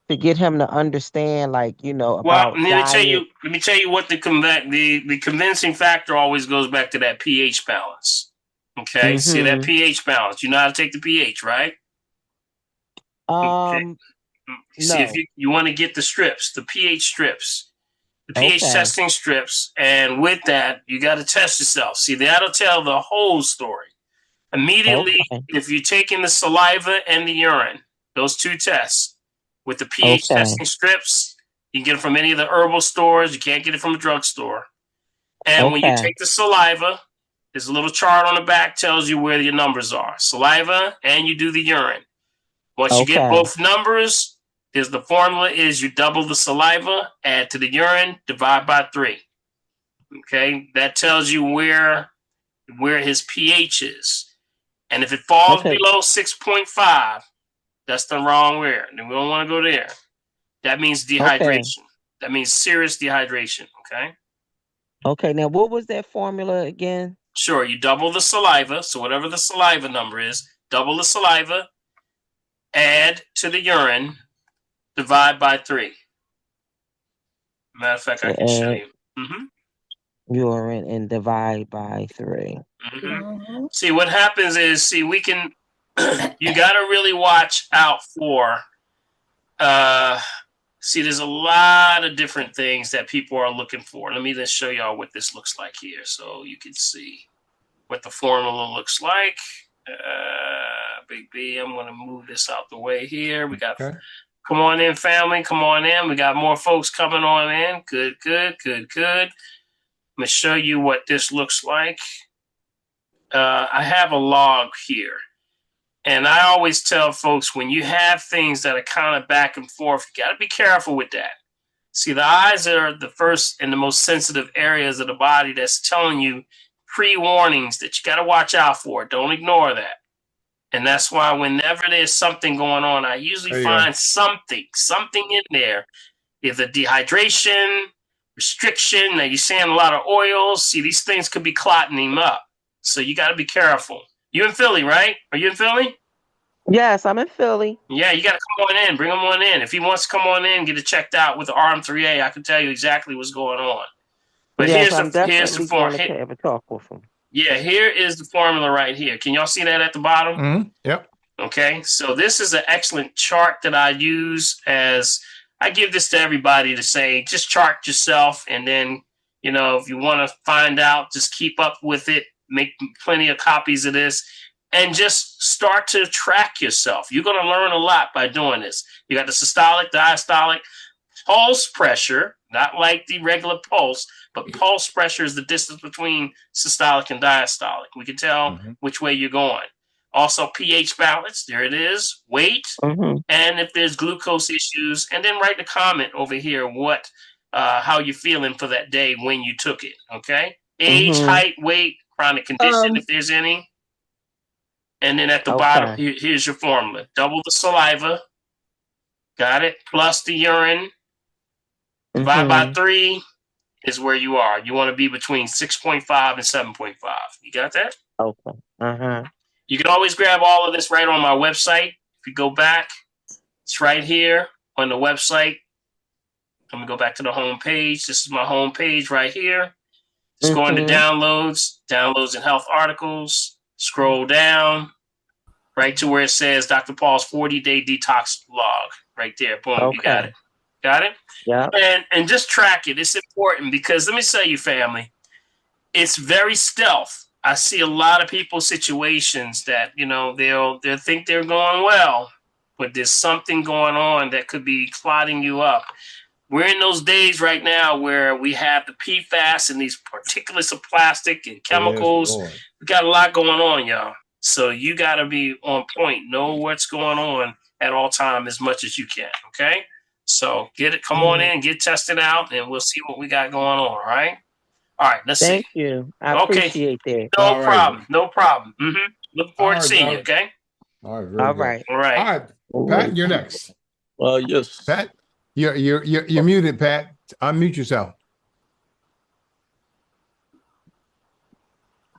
to get him to understand, about diet. Let me tell you what the convincing factor always goes back to that pH balance. Okay, see that pH balance. You know how to take the pH, right? Okay. See if you want to get the strips, the pH strips, the pH testing strips, and with that, you got to test yourself. See, that'll tell the whole story. Immediately, if you're taking the saliva and the urine, those two tests, with the pH testing strips, you can get it from any of the herbal stores. You can't get it from a drugstore. And when you take the saliva, there's a little chart on the back tells you where your numbers are. Saliva, and you do the urine. Once you get both numbers, the formula is you double the saliva, add to the urine, divide by 3. Okay, that tells you where his pH is. And if it falls below 6.5, that's the wrong where. And we don't want to go there. That means dehydration. That means serious dehydration. Okay. Okay. Now, what was that formula again? Sure. You double the saliva. So whatever the saliva number is, double the saliva, add to the urine, divide by 3. Matter of fact, I can show you. Urine and divide by 3. See, what happens is, we can, you got to really watch out for See, there's a lot of different things that people are looking for. Let me just show y'all what this looks like here so you can see what the formula looks like. Big B, I'm going to move this out the way here. We got, come on in, family. Come on in. We got more folks coming on in. Good. I'm going to show you what this looks like. I have a log here. And I always tell folks, when you have things that are kind of back and forth, you got to be careful with that. See, the eyes are the first and the most sensitive areas of the body that's telling you pre-warnings that you got to watch out for. Don't ignore that. And that's why whenever there's something going on, I usually find something in there. Either dehydration, restriction. Now, you're seeing a lot of oils. See, these things could be clotting him up. So you got to be careful. You in Philly, right? Are you in Philly? Yes, I'm in Philly. Yeah, you got to come on in. Bring him on in. If he wants to come on in, get it checked out with the RM3A, I can tell you exactly what's going on. But yes, here's I'm definitely going to have a talk with him. Yeah, here is the formula right here. Can y'all see that at the bottom? Mm-hmm. Yep. Okay, so this is an excellent chart that I use as I give this to everybody to say, just chart yourself. And then, if you want to find out, just keep up with it. Make plenty of copies of this and just start to track yourself. You're going to learn a lot by doing this. You got the systolic, diastolic, pulse pressure, not like the regular pulse, but pulse pressure is the distance between systolic and diastolic. We can tell which way you're going. Also, pH balance, there it is, weight, and if there's glucose issues, and then write the comment over here how you're feeling for that day when you took it, okay? Age, height, weight, chronic condition, if there's any. And then at the bottom, here's your formula. Double the saliva, got it, plus the urine, divide by 3 is where you are. You want to be between 6.5 and 7.5. You got that? Okay. You can always grab all of this right on my website. If you go back, it's right here on the website. Let me go back to the home page. This is my home page right here. Just go into downloads and health articles. Scroll down right to where it says Dr. Paul's 40-day detox log. Right there. Boom. You got it. Got it? Yeah. And just track it. It's important because let me tell you, family, it's very stealth. I see a lot of people's situations that, they'll think they're going well, but there's something going on that could be clotting you up. We're in those days right now where we have the PFAS and these particulates of plastic and chemicals. We got a lot going on, y'all. So you got to be on point. Know what's going on at all time as much as you can, okay? So come on in, get tested out, and we'll see what we got going on, all right? All right, let's see. Thank you. I appreciate that. No problem. Look forward to seeing you, okay? All right, very good. All right. Pat, you're next. Yes. Pat, you're muted, Pat. Unmute yourself.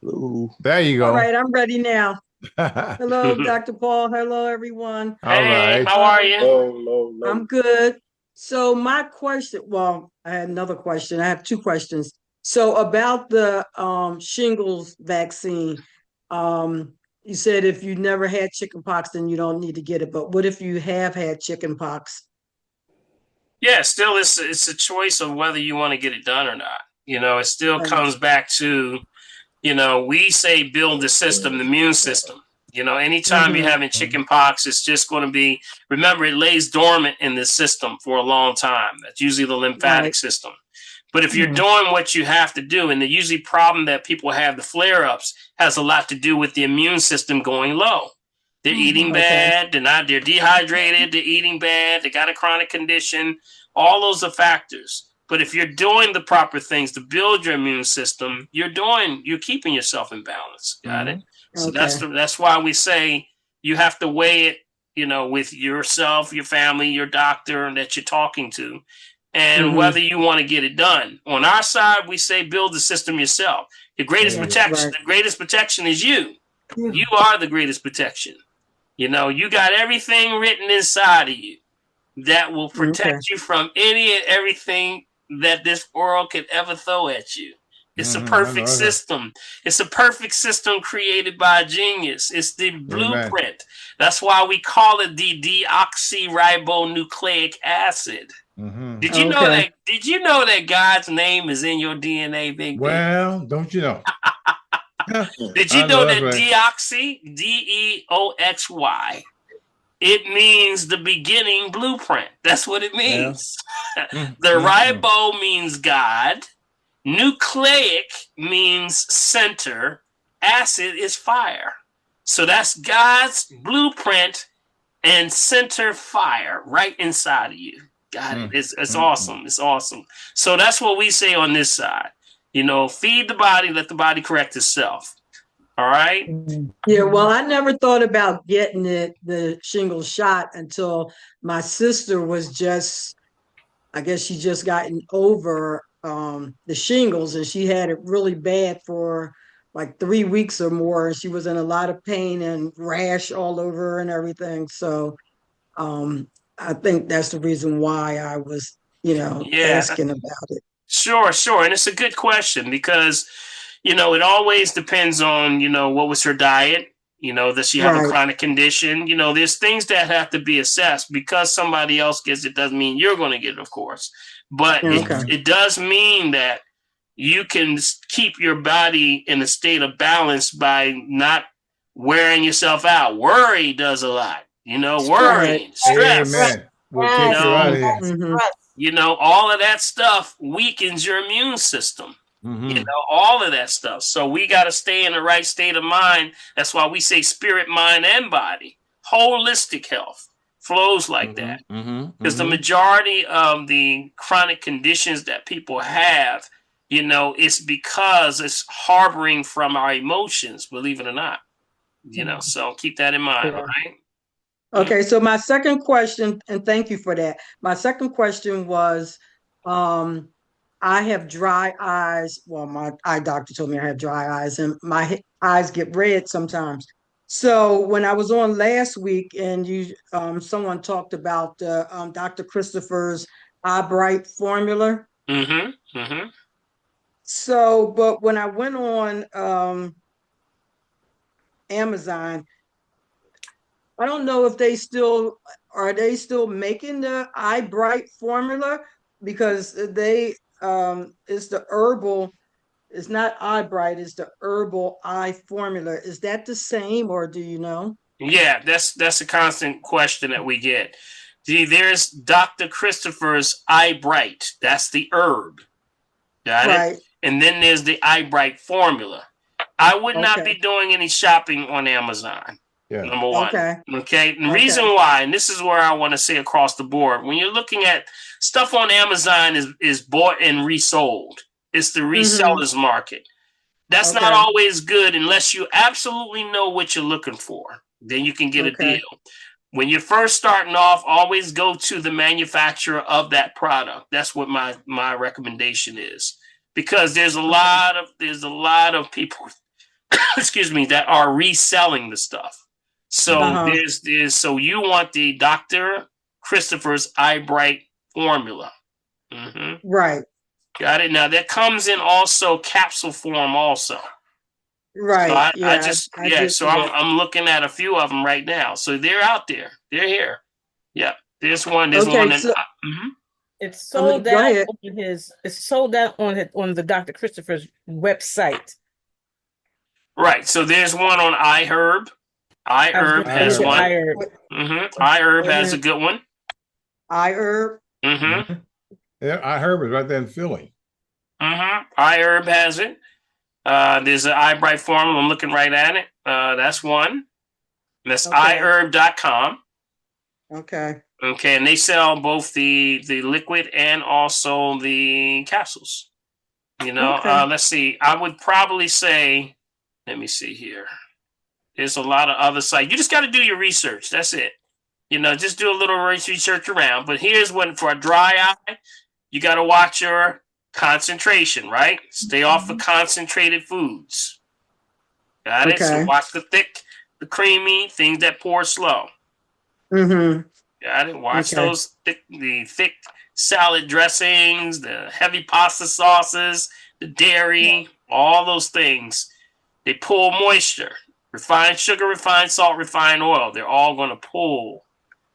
Hello. There you go. All right, I'm ready now. Hello, Dr. Paul. Hello, everyone. Hey, how are you? Hello. I'm good. So my question, I had another question. I have 2 questions. So about the shingles vaccine, you said if you never had chickenpox, then you don't need to get it. But what if you have had chickenpox? Yeah, still it's a choice of whether you want to get it done or not. It still comes back to, we say build the system, the immune system. Anytime you're having chickenpox, it's just going to be, remember, it lays dormant in the system for a long time. That's usually the lymphatic system. But if you're doing what you have to do, and the usually problem that people have, the flare-ups, has a lot to do with the immune system going low. They're eating bad, they're dehydrated, they're eating bad, they got a chronic condition. All those are factors. But if you're doing the proper things to build your immune system, you're keeping yourself in balance. Got it? So that's why we say you have to weigh it, with yourself, your family, your doctor that you're talking to, and whether you want to get it done. On our side, we say build the system yourself. The greatest protection is you. You are the greatest protection. You got everything written inside of you that will protect you from any and everything that this world could ever throw at you. It's a perfect system. It's a perfect system created by a genius. It's the blueprint. That's why we call it the deoxyribonucleic acid. Mm-hmm. Did you know that? Did you know that God's name is in your DNA, Big Big? Well, don't you know? Did you know that right. deoxy, DEOXY, it means the beginning blueprint. That's what it means. The ribo means God. Nucleic means center. Acid is fire. So that's God's blueprint and center fire right inside of you. Got it. It's awesome. It's awesome. So that's what we say on this side. Feed the body, let the body correct itself. All right. Yeah, well, I never thought about getting the shingles shot until my sister was just, I guess she just gotten over the shingles, and she had it really bad for like 3 weeks or more. And she was in a lot of pain and rash all over her and everything. So I think that's the reason why I was, asking about it. Sure. And it's a good question because, it always depends on, what was her diet? Does she have a chronic condition? There's things that have to be assessed. Because somebody else gets it doesn't mean you're going to get it, of course. But it does mean that you can keep your body in a state of balance by not wearing yourself out. Worry does a lot. Worry, stress. Amen. We'll take you out of here. All of that stuff weakens your immune system. All of that stuff. So we got to stay in the right state of mind. That's why we say spirit, mind, and body. Holistic health flows like that. Because the majority of the chronic conditions that people have, it's because it's harboring from our emotions, believe it or not. So keep that in mind, all right? Okay, so my second question, and thank you for that. My second question was, I have dry eyes. Well, my eye doctor told me I have dry eyes, and my eyes get red sometimes. So when I was on last week, and someone talked about Dr. Christopher's Eye Bright formula. So, but when I went on Amazon, I don't know if they still making the Eye Bright formula, because they it's the herbal. It's not Eye Bright. It's the herbal eye formula. Is that the same, or do you know? Yeah, that's a constant question that we get. See, there's Dr. Christopher's Eye Bright. That's the herb. Got it? And then there's the Eye Bright formula. I would not be doing any shopping on Amazon. Number one. Okay. And the reason why, and this is where I want to say across the board, when you're looking at stuff on Amazon is bought and resold. It's the resellers market. That's not always good unless you absolutely know what you're looking for. Then you can get a deal. When you're first starting off, always go to the manufacturer of that product. That's what my recommendation is. Because there's a lot of people excuse me, that are reselling the stuff. So so you want the Dr. Christopher's Eye Bright formula. Right. Got it. Now that comes in also capsule form also. Right. So I'm looking at a few of them right now. So they're out there. They're here. Yeah. There's one. There's one. It's sold out on it's sold out on the Dr. Christopher's website. Right. So there's one on iHerb. iHerb has one. iHerb has a good one. iHerb. Yeah, iHerb is right there in Philly. iHerb has it. There's an Eye Bright formula. I'm looking right at it. That's one. That's iHerb.com. Okay. Okay, and they sell both the liquid and also the capsules. Let's see. I would probably say, let me see here. There's a lot of other sites. You just got to do your research. That's it. Just do a little research around. But here's one for a dry eye. You got to watch your concentration, right? Stay off of concentrated foods. Got it? So watch the thick, the creamy, things that pour slow. Got it? Watch those thick salad dressings, the heavy pasta sauces, the dairy, all those things. They pull moisture. Refined sugar, refined salt, refined oil. They're all going to pull.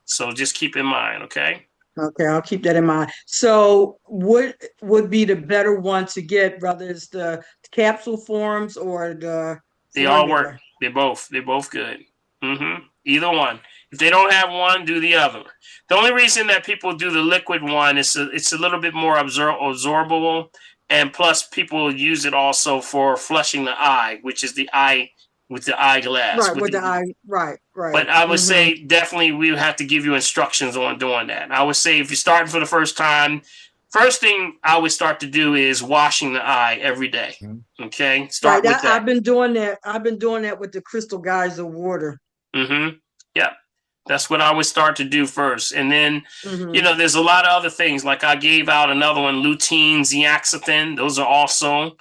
So just keep in mind, okay? Okay, I'll keep that in mind. So what would be the better one to get, whether it's the capsule forms or the They all work. formula? They're both good. Either one. If they don't have one, do the other. The only reason that people do the liquid one is it's a little bit more absorbable, and plus people use it also for flushing the eye, which is the eye with the eyeglass. Right, with the eye. Right. But I would say definitely we would have to give you instructions on doing that. I would say if you're starting for the first time, first thing I would start to do is washing the eye every day. Okay, start with that. I've been doing that. I've been doing that with the crystal geyser water. Yeah, that's what I would start to do first, and then there's a lot of other things. Like I gave out another one, lutein, zeaxanthin. Those are also,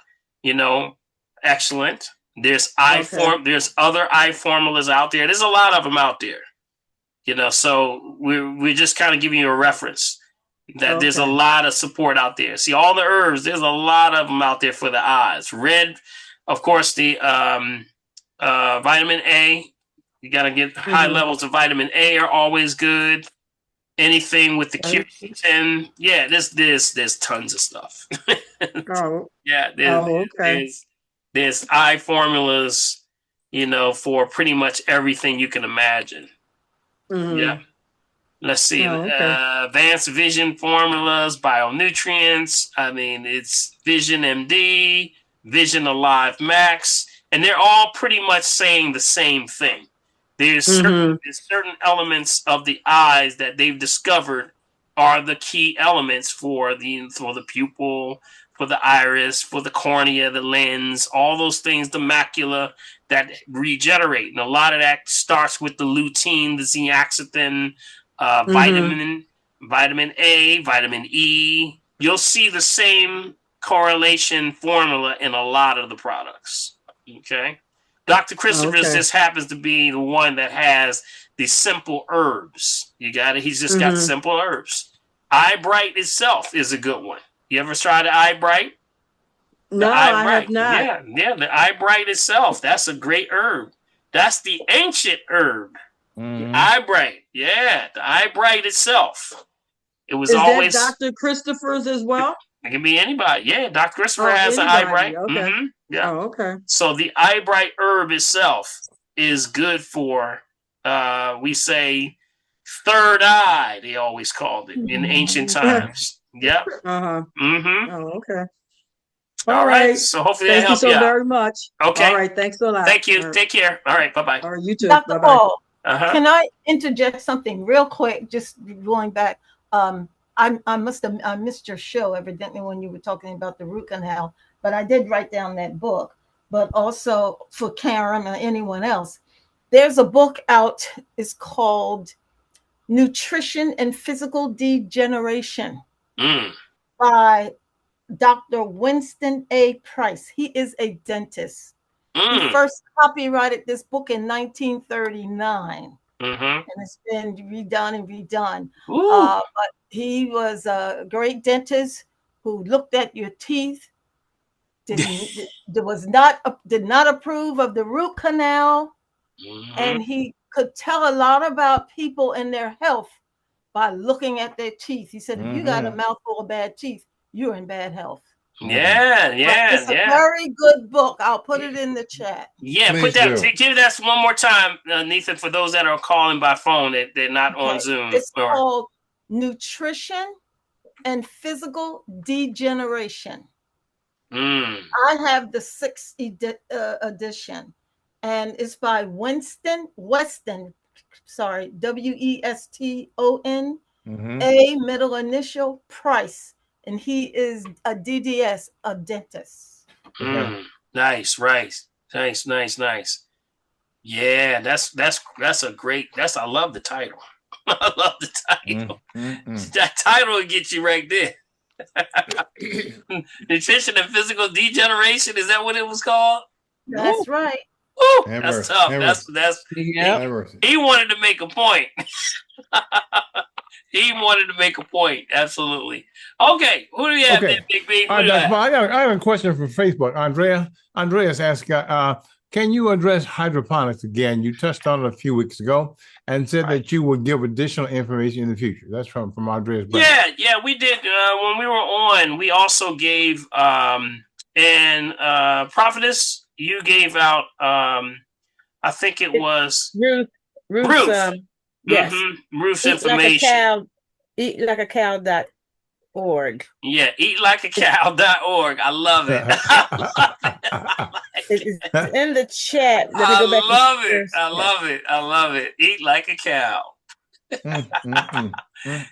excellent. There's there's other eye formulas out there. There's a lot of them out there. So we're just kind of giving you a reference that there's a lot of support out there. See, all the herbs, there's a lot of them out there for the eyes. Red, of course, the vitamin A. You got to get high levels of vitamin A are always good. Anything with the quercetin, there's tons of stuff. There's eye formulas, for pretty much everything you can imagine. Yeah. Let's see. Advanced vision formulas, bionutrients. I mean, it's Vision MD, Vision Alive Max, and they're all pretty much saying the same thing. There's certain elements of the eyes that they've discovered are the key elements for the pupil, for the iris, for the cornea, the lens, all those things, the macula that regenerate. And a lot of that starts with the lutein, the zeaxanthin, vitamin A, vitamin E. You'll see the same correlation formula in a lot of the products. Okay. Dr. Christopher's just happens to be the one that has the simple herbs. You got it. He's just got simple herbs. Eye Bright itself is a good one. You ever tried the Eye Bright? No, I have not. Yeah, the Eye Bright itself. That's a great herb. That's the ancient herb. The Eye Bright. Yeah, the Eye Bright itself. It was always that Dr. Christopher's as well? It can be anybody. Yeah, Dr. Christopher has an Eye Bright. Okay. Yeah. Oh, okay. So the Eye Bright herb itself is good for, we say, third eye. They always called it in ancient times. Yep. Oh, okay. All right. So hopefully that helps you. Thank you so out. very much. Okay. All right. Thanks a lot. Thank you. Right. Take care. All right. Bye-bye. All right. You too. Dr. Bye-bye. Paul, can I interject something real quick? Just going back. I missed your show evidently when you were talking about the root canal, but I did write down that book. But also for Karen or anyone else, there's a book out. It's called Nutrition and Physical Degeneration by Dr. Winston A. Price. He is a dentist. He first copyrighted this book in 1939. And it's been redone and redone. But he was a great dentist who looked at your teeth, did not approve of the root canal, and he could tell a lot about people and their health by looking at their teeth. He said, if you got a mouthful of bad teeth, you're in bad health. It's a very good book. I'll put it in the chat. Yeah, give that one more time, Nathan, for those that are calling by phone that they're not on Zoom. It's called Nutrition and Physical Degeneration. I have the 6th edition, and it's by Weston, Weston, A middle initial Price. And he is a DDS, a dentist. Nice, right. Nice. Yeah, that's a great. I love the title. I love the title. That title will get you right there. Nutrition and Physical Degeneration. Is that what it was called? That's right. Woo, that's tough. That's he wanted to make a point. He wanted to make a point. Absolutely. Okay. Who do you have there, Big B? I have a question from Facebook. Andreas asked, Can you address hydroponics again? You touched on it a few weeks ago and said that you would give additional information in the future. That's from Andreas Brown. Yeah, we did. When we were on, we also gave Prophetess, you gave out I think it was Ruth's yes. Ruth's Eat information. Eatlikeacow.org. Yeah, eatlikeacow.org. I love it. It's in the chat. Let me go back. I love it. Eat like a cow.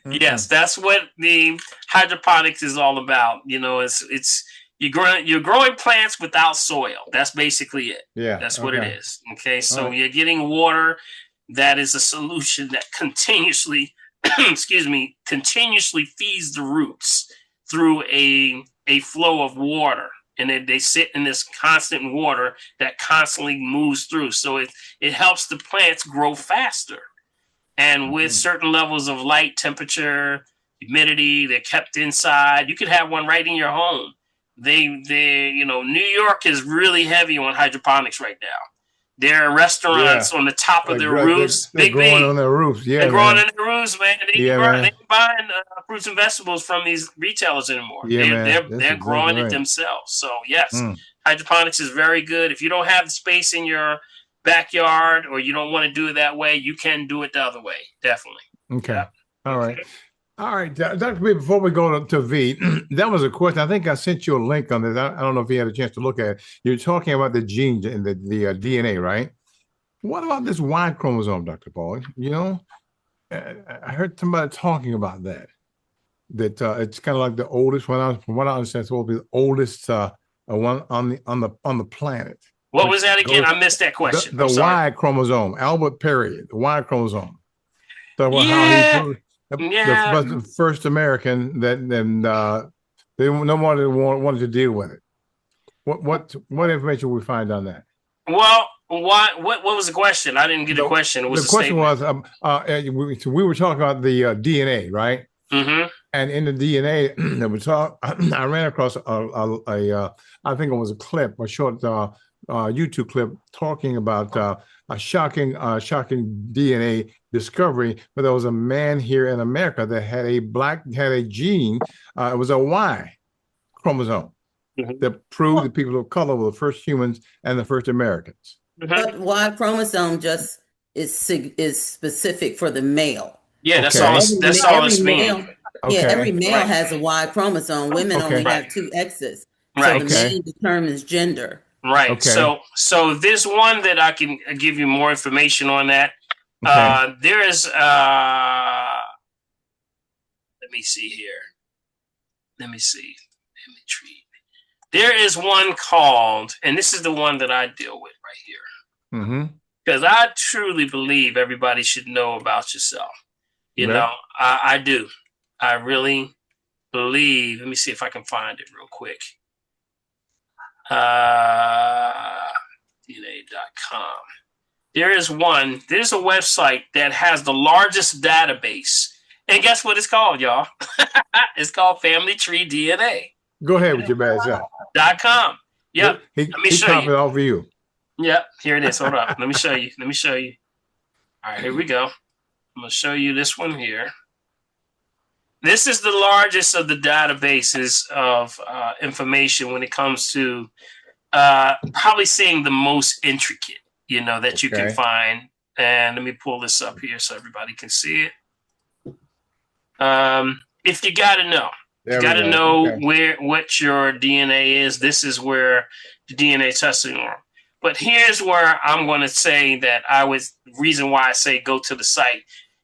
Yes, that's what the hydroponics is all about. You know, it's you're growing plants without soil. That's basically it. Yeah, that's what it is. Okay, so you're getting water. That is a solution that continuously, continuously feeds the roots through a flow of water. And they sit in this constant water that constantly moves through. So it helps the plants grow faster. And with certain levels of light, temperature, humidity, they're kept inside. You could have one right in your home. New York is really heavy on hydroponics right now. There are restaurants on the top of their roofs. They're growing on their roofs. Yeah, they're growing on their roofs, man. They ain't buying fruits and vegetables from these retailers anymore. Yeah, they're growing it themselves. So yes, hydroponics is very good. If you don't have the space in your backyard or you don't want to do it that way, you can do it the other way. Definitely. Okay. Yeah. All right, Dr. B, before we go to V, that was a question. I think I sent you a link on this. I don't know if you had a chance to look at it. You're talking about the genes and the DNA, right? What about this Y chromosome, Dr. Paul? You know, I heard somebody talking about that. That it's kind of like the oldest one. From what I understand, it's supposed to be the oldest one on the planet. What was that again? I missed that question. The Y chromosome, Albert Perry, the Y chromosome. So how he the first American that they no one wanted to deal with it. What information we find on that? Well, what was the question? I didn't get the question. It was the question was we were talking about the DNA, right? Mm-hmm. And in the DNA that we talk, I ran across I think it was a short YouTube clip talking about a shocking DNA discovery, but there was a man here in America that had a gene. It was a Y chromosome that proved that people of color were the first humans and the first Americans. But Y chromosome just is specific for the male. Yeah, that's all it's mean. Yeah, every male has a Y chromosome. Women only have two X's. So the male determines gender. Right. Okay. So there's one that I can give you more information on that. There is let me see here. Let me treat. There is one called, and this is the one that I deal with right here. Mm-hmm. Because I truly believe everybody should know about yourself. You know, I do. I really believe. Let me see if I can find it real quick. DNA.com. There's a website that has the largest database. And guess what it's called, y'all? It's called Family Tree DNA. Go ahead with your bad self. .com. Yep. Let me show you. It all for you. Yep. Here it is. Hold on. Let me show you. All right, here we go. I'm going to show you this one here. This is the largest of the databases of information when it comes to probably saying the most intricate, that you can find. And let me pull this up here so everybody can see it. If you got to know. You got to know what your DNA is. This is where the DNA testing are. But here's where I'm going to say that reason why I say go to the site.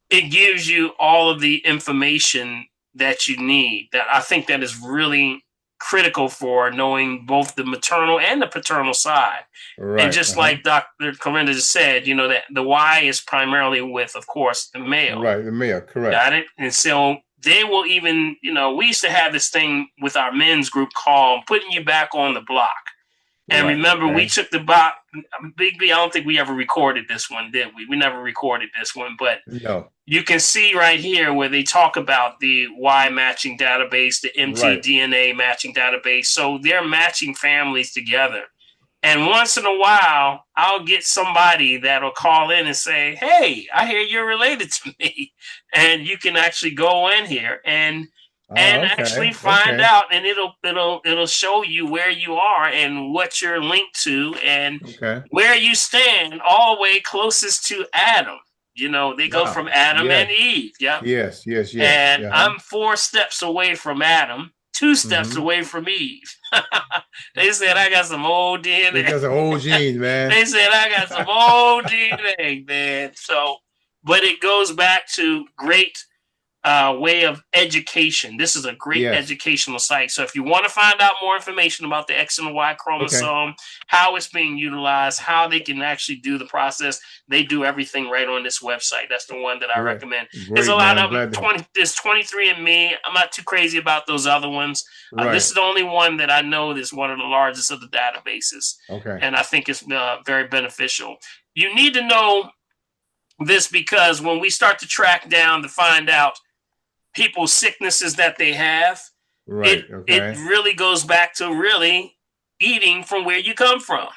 It gives you all of the information that you need. That I think that is really critical for knowing both the maternal and the paternal side. Right. And just like Dr. Corinda just said, that the Y is primarily with, of course, the male. Right, the male, correct. Got it? And so they will even, we used to have this thing with our men's group called putting you back on the block. And remember, we took the box. Big B, I don't think we ever recorded this one, did we? We never recorded this one, but you can see right here where they talk about the Y matching database, the mtDNA matching database. So they're matching families together. And once in a while, I'll get somebody that'll call in and say, "Hey, I hear you're related to me," and you can actually go in here and actually find out, and it'll show you where you are and what you're linked to and where you stand, all the way closest to Adam. You know, they go from Adam and Eve. Yep. Yes. And I'm 4 steps away from Adam, 2 steps away from Eve. They said I got some old DNA. You got some old genes, man. They said I got some old DNA, man. So, but it goes back to great way of education. This is a great educational site. So if you want to find out more information about the X and Y chromosome, how it's being utilized, how they can actually do the process, they do everything right on this website. That's the one that I recommend. There's a lot of them. There's 23andMe. I'm not too crazy about those other ones. This is the only one that I know that's one of the largest of the databases. And I think it's very beneficial. You need to know this because when we start to track down to find out people's sicknesses that they have, it really goes back to really eating from where you come from.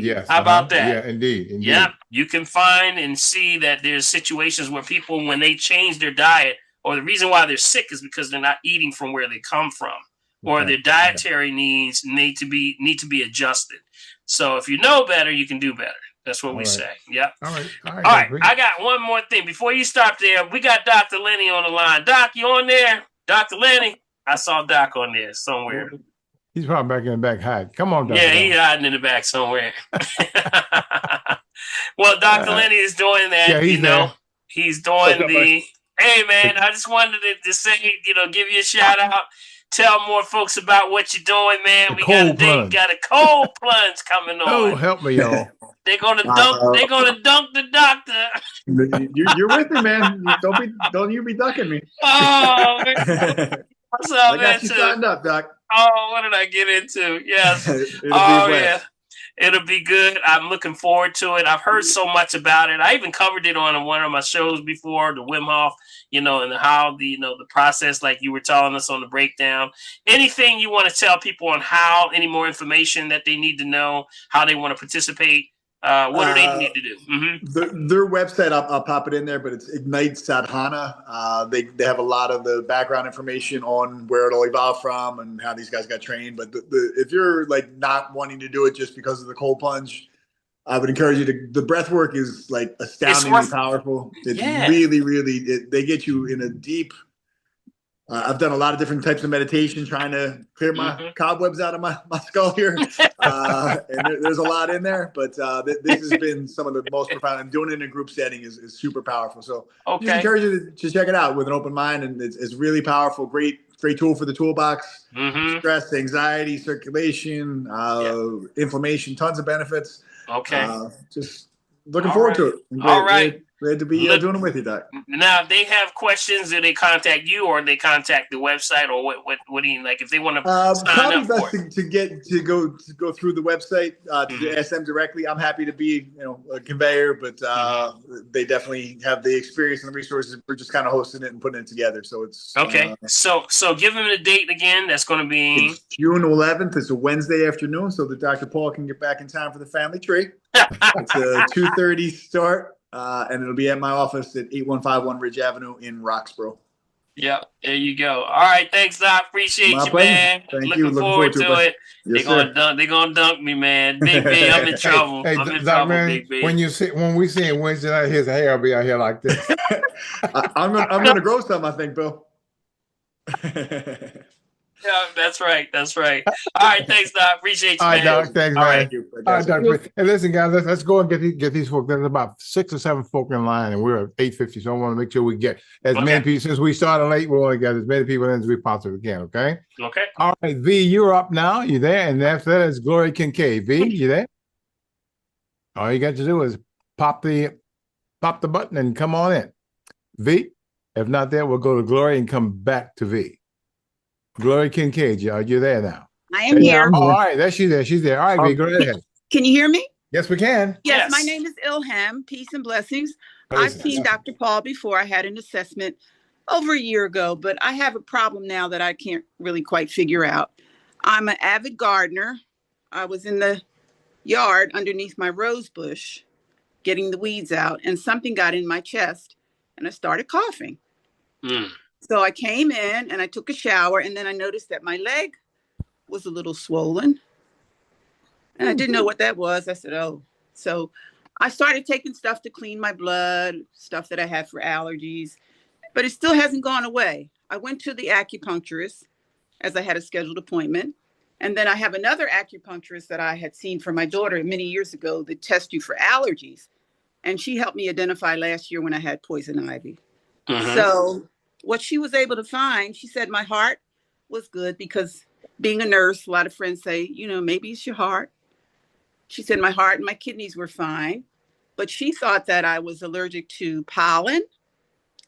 Yes. How about that? Yeah, indeed. Yeah, you can find and see that there's situations where people, when they change their diet, or the reason why they're sick is because they're not eating from where they come from, or their dietary needs need to be adjusted. So if you know better, you can do better. That's what we say. Yep. All right. I got one more thing. Before you stop there, we got Dr. Lenny on the line. Doc, you on there? Dr. Lenny? I saw Doc on there somewhere. He's probably back in the back hiding. Come on, Dr. Yeah, he's hiding in the back somewhere. Well, Dr. Lenny is doing that. Yeah, he's there. He's doing the... Hey, man, I just wanted to say, give you a shout out. Tell more folks about what you're doing, man. We got a cold plunge coming on. Oh, help me, y'all. They're gonna dunk. They're gonna dunk the doctor. You're with me, man. Don't you be ducking me. Oh, man. What's up, I got you signed up, Doc. Oh, what did I get into? Yes. Yeah. It'll be good. I'm looking forward to it. I've heard so much about it. I even covered it on one of my shows before, the Wim Hof, and how the process, like you were telling us on the breakdown. Anything you want to tell people on how, any more information that they need to know, how they want to participate? What do they need to do? Their website, I'll pop it in there, but it's Ignite Sadhana. They have a lot of the background information on where it all evolved from and how these guys got trained. But if you're like not wanting to do it just because of the cold plunge, I would encourage you to. The breath work is like astoundingly powerful. It's really, they get you in a deep. I've done a lot of different types of meditation trying to clear my cobwebs out of my skull here. And there's a lot in there, but this has been some of the most profound, and doing it in a group setting is super powerful. So just encourage you to check it out with an open mind, and it's really powerful. Great tool for the toolbox. Stress, anxiety, circulation, inflammation, tons of benefits. Just looking forward to it. Glad to be doing it with you, Doc. Now, if they have questions, do they contact you or they contact the website, or what do you like if they want to sign up for it? to go through the website to ask them directly. I'm happy to be a conveyor, but they definitely have the experience and the resources. We're just kind of hosting it and putting it together. So it's so give them the date again. That's going to be June 11th. It's a Wednesday afternoon, so that Dr. Paul can get back in time for the family tree. It's a 2:30 start. And it'll be at my office at 8151 Ridge Avenue in Roxborough. Yep, there you go. All right, thanks, Doc. Appreciate you, man. Looking forward to it. Yes, they're gonna dunk me, man. Big B, I'm in trouble. Hey, I'm in trouble, man, Big B. when we see him Wednesday night, his hair will be out here like this. I'm gonna grow some, I think, Bill. Yeah, that's right. All right, thanks, Doc. Appreciate you, man. All right, Doc. Thanks, man. All right, Doc. And listen, guys, let's go and get these folks. There's about 6 or 7 folk in line, and we're at 8:50. So I want to make sure we get as many people. Since we started late, we want to get as many people in as we possibly can. Okay. All right, V, you're up now. You there? And after that is Glory Kincaid. V, you there? All you got to do is pop the button and come on in. V, if not there, we'll go to Glory and come back to V. Glory Kincaid, are you there now? I am here. All right, there she's there. She's there. All right, V, go ahead. Can you hear me? Yes, we can. Yes, my name is Ilham. Peace and blessings. I've seen Dr. Paul before. I had an assessment over a year ago, but I have a problem now that I can't really quite figure out. I'm an avid gardener. I was in the yard underneath my rose bush, getting the weeds out, and something got in my chest and I started coughing. So I came in and I took a shower, and then I noticed that my leg was a little swollen. And I didn't know what that was. I said, oh. So I started taking stuff to clean my blood, stuff that I had for allergies, but it still hasn't gone away. I went to the acupuncturist as I had a scheduled appointment. And then I have another acupuncturist that I had seen for my daughter many years ago that tests you for allergies. And she helped me identify last year when I had poison ivy. So what she was able to find, she said my heart was good because being a nurse, a lot of friends say, you know, maybe it's your heart. She said my heart and my kidneys were fine, but she thought that I was allergic to pollen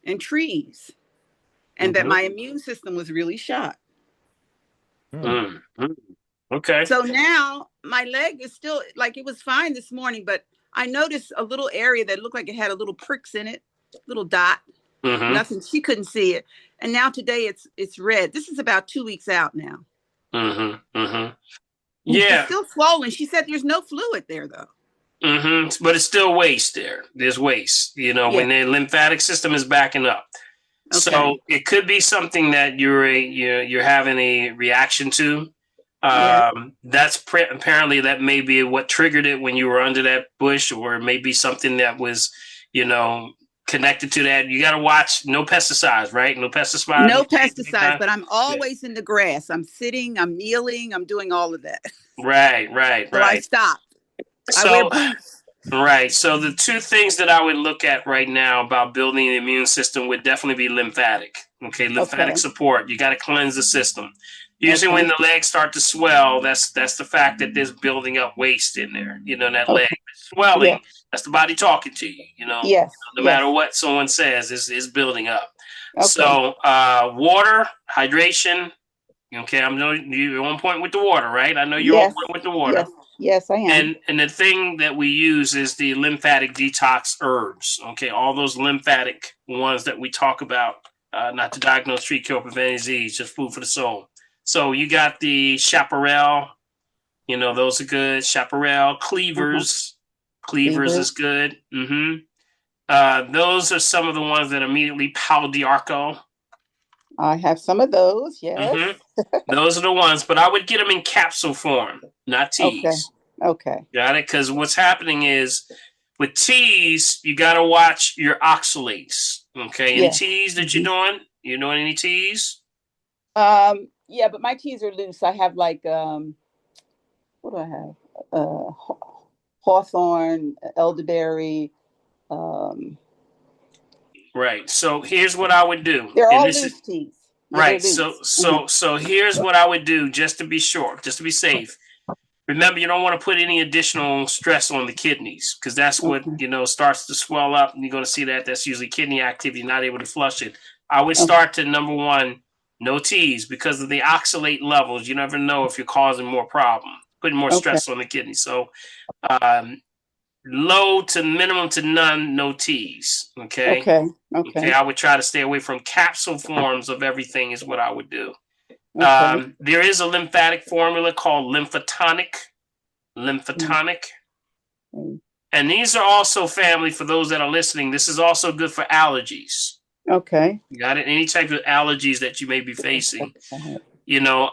and trees and that my immune system was really shot. Okay. So now my leg is still like, it was fine this morning, but I noticed a little area that looked like it had a little pricks in it, little dot. Nothing. She couldn't see it. And now today it's red. This is about 2 weeks out now. Yeah. It's still swollen. She said there's no fluid there though. But it's still waste there. There's waste, you know, when the lymphatic system is backing up. So it could be something that you're having a reaction to. That's apparently that may be what triggered it when you were under that bush, or it may be something that was, you know, connected to that. You got to watch no pesticides, right? No pesticides. No pesticides, but I'm always in the grass. I'm sitting, I'm kneeling, I'm doing all of that. Right. So I stopped. So, I wear boots. Right. So the two things that I would look at right now about building the immune system would definitely be lymphatic. Okay, lymphatic support. You got to cleanse the system. Usually when the legs start to swell, that's the fact that there's building up waste in there. You know, that leg swelling. That's the body talking to you. You know, no matter what someone says, is building up. So water, hydration. Okay, I know you're on point with the water, right? I know you're on point with the water. Yes, I am. And the thing that we use is the lymphatic detox herbs. Okay, all those lymphatic ones that we talk about, not to diagnose, treat, cure, prevent disease, just food for the soul. So you got the chaparral, you know, those are good. Chaparral, cleavers, cleavers is good. Those are some of the ones that immediately Palo d'Arco. I have some of those, yes. Those are the ones, but I would get them in capsule form, not teas. Okay. Got it? Because what's happening is with teas, you got to watch your oxalates. Okay. Any teas that you're doing? You doing any teas? Yeah, but my teas are loose. I have like, what do I have? Hawthorn, elderberry. Right. So here's what I would do. They're all loose teas. Right. So here's what I would do just to be sure, just to be safe. Remember, you don't want to put any additional stress on the kidneys because that's what, you know, starts to swell up, and you're going to see that that's usually kidney activity, not able to flush it. I would start to, number one, no teas because of the oxalate levels. You never know if you're causing more problem, putting more stress on the kidney. So low to minimum to none, no teas. Okay. I would try to stay away from capsule forms of everything is what I would do. There is a lymphatic formula called lymphotonic. And these are also, family, for those that are listening, this is also good for allergies. Okay. You got it? Any type of allergies that you may be facing. You know,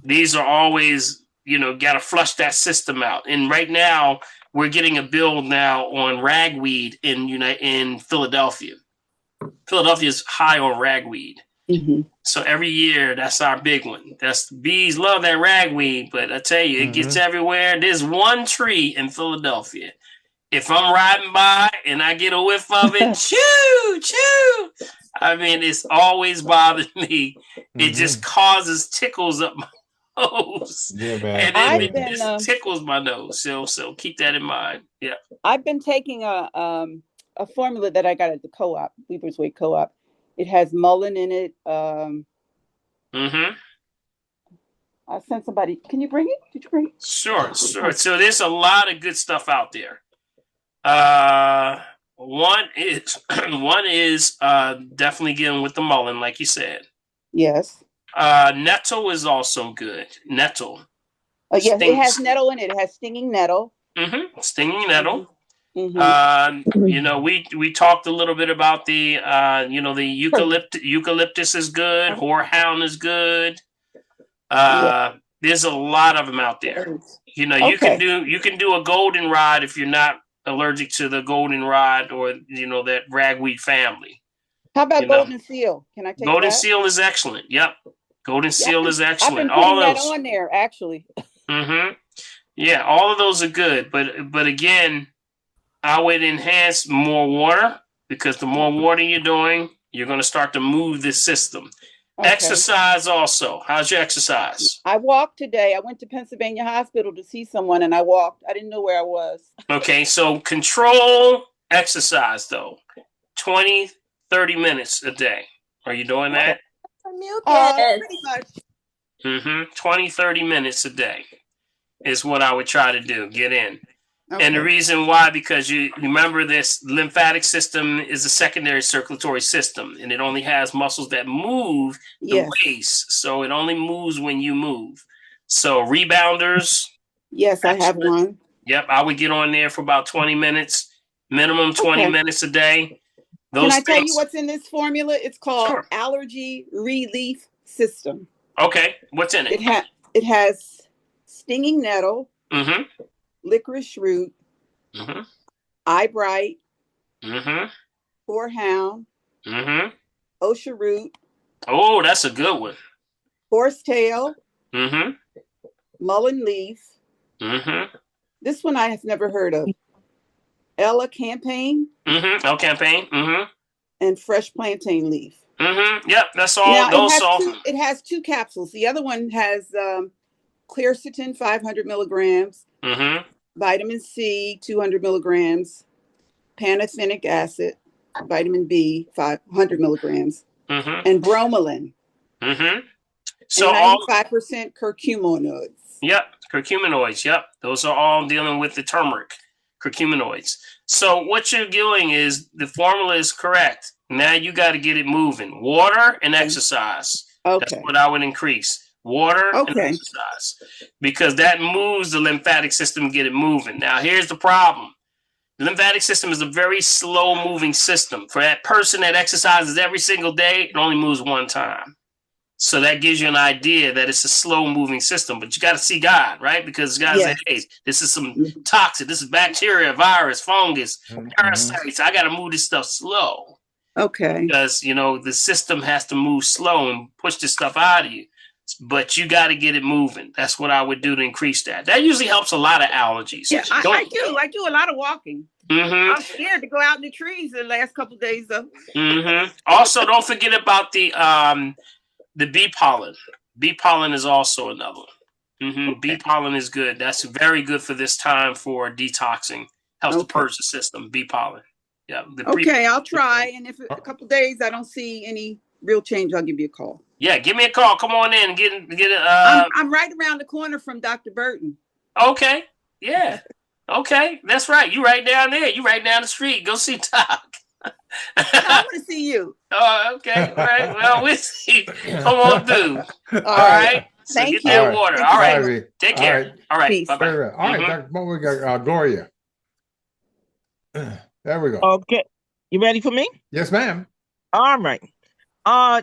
these are always, you know, got to flush that system out. And right now, we're getting a bill now on ragweed in Philadelphia. Philadelphia is high on ragweed. So every year, that's our big one. Bees love that ragweed, but I tell you, it gets everywhere. There's one tree in Philadelphia. If I'm riding by and I get a whiff of it, choo. I mean, it's always bothered me. It just causes tickles up my nose. Yeah, man. And it just tickles my nose. So keep that in mind. Yeah. I've been taking a formula that I got at the co-op, Weaver's Way Co-op. It has mullein in it. I sent somebody. Can you bring it? Did you bring it? Sure. So there's a lot of good stuff out there. One is definitely getting with the mullein, like you said. Yes. Nettle is also good. Nettle. Yes, it has nettle in it. It has stinging nettle. Stinging nettle. We talked a little bit about the the eucalyptus is good. Horehound is good. There's a lot of them out there. You can do a goldenrod if you're not allergic to the goldenrod or that ragweed family. How about golden seal? Can I take that? Golden seal is excellent. Yep, golden seal is excellent. I've been putting that on there actually. Yeah, all of those are good, but again, I would enhance more water because the more water you're doing, you're going to start to move this system. Exercise also. How's your exercise? I walked today. I went to Pennsylvania Hospital to see someone and I walked. I didn't know where I was. Okay, so control exercise though. 20, 30 minutes a day. Are you doing that? Pretty much. 20, 30 minutes a day is what I would try to do. Get in. And the reason why, because you remember this lymphatic system is a secondary circulatory system, and it only has muscles that move the waist. So it only moves when you move. So rebounders. Yes, I have one. Yep, I would get on there for about 20 minutes, minimum 20 minutes a day. Can I tell you what's in this formula? It's called Allergy Relief System. Okay, what's in it? It has stinging nettle. Licorice root, eyebright, horehound, osha root. Oh, that's a good one. Horsetail, mullein leaf. This one I have never heard of. Ella campaign. Campaign. And fresh plantain leaf. Yep, that's all. Now, it has two capsules. The other one has quercetin 500 milligrams. Vitamin C 200 milligrams, pantothenic acid, vitamin B 500 milligrams, and bromelain. So 95% curcuminoids. Yep, curcuminoids. Yep, those are all dealing with the turmeric, curcuminoids. So what you're doing is the formula is correct. Now you got to get it moving. Water and exercise. That's what I would increase. Water and exercise, because that moves the lymphatic system and get it moving. Now, here's the problem. The lymphatic system is a very slow moving system. For that person that exercises every single day, it only moves one time. So that gives you an idea that it's a slow moving system, but you got to see God, right? Because God said, hey, this is some toxic, this is bacteria, virus, fungus, parasites. I got to move this stuff slow. Because, the system has to move slow and push this stuff out of you. But you got to get it moving. That's what I would do to increase that. That usually helps a lot of allergies. Yeah, I do. I do a lot of walking. I'm scared to go out in the trees the last couple of days, though. Also, don't forget about the bee pollen. Bee pollen is also another one. Bee pollen is good. That's very good for this time for detoxing. Helps to purge the system. Bee pollen. Yeah. I'll try. And if a couple of days I don't see any real change, I'll give you a call. Yeah, give me a call. Come on in and get it. I'm right around the corner from Dr. Burton. Okay. Yeah. Okay. That's right. You right down there. You right down the street. Go see Doc. I want to see you. Oh, okay. All right. Well, we'll see. Come on through. All right. So Thank get you. that water. All right. Ivy. Take care. All right. Peace. Bye-bye. All right, Dr. Mo, we got Gloria. There we go. Okay. You ready for me? Yes, ma'am. All right. I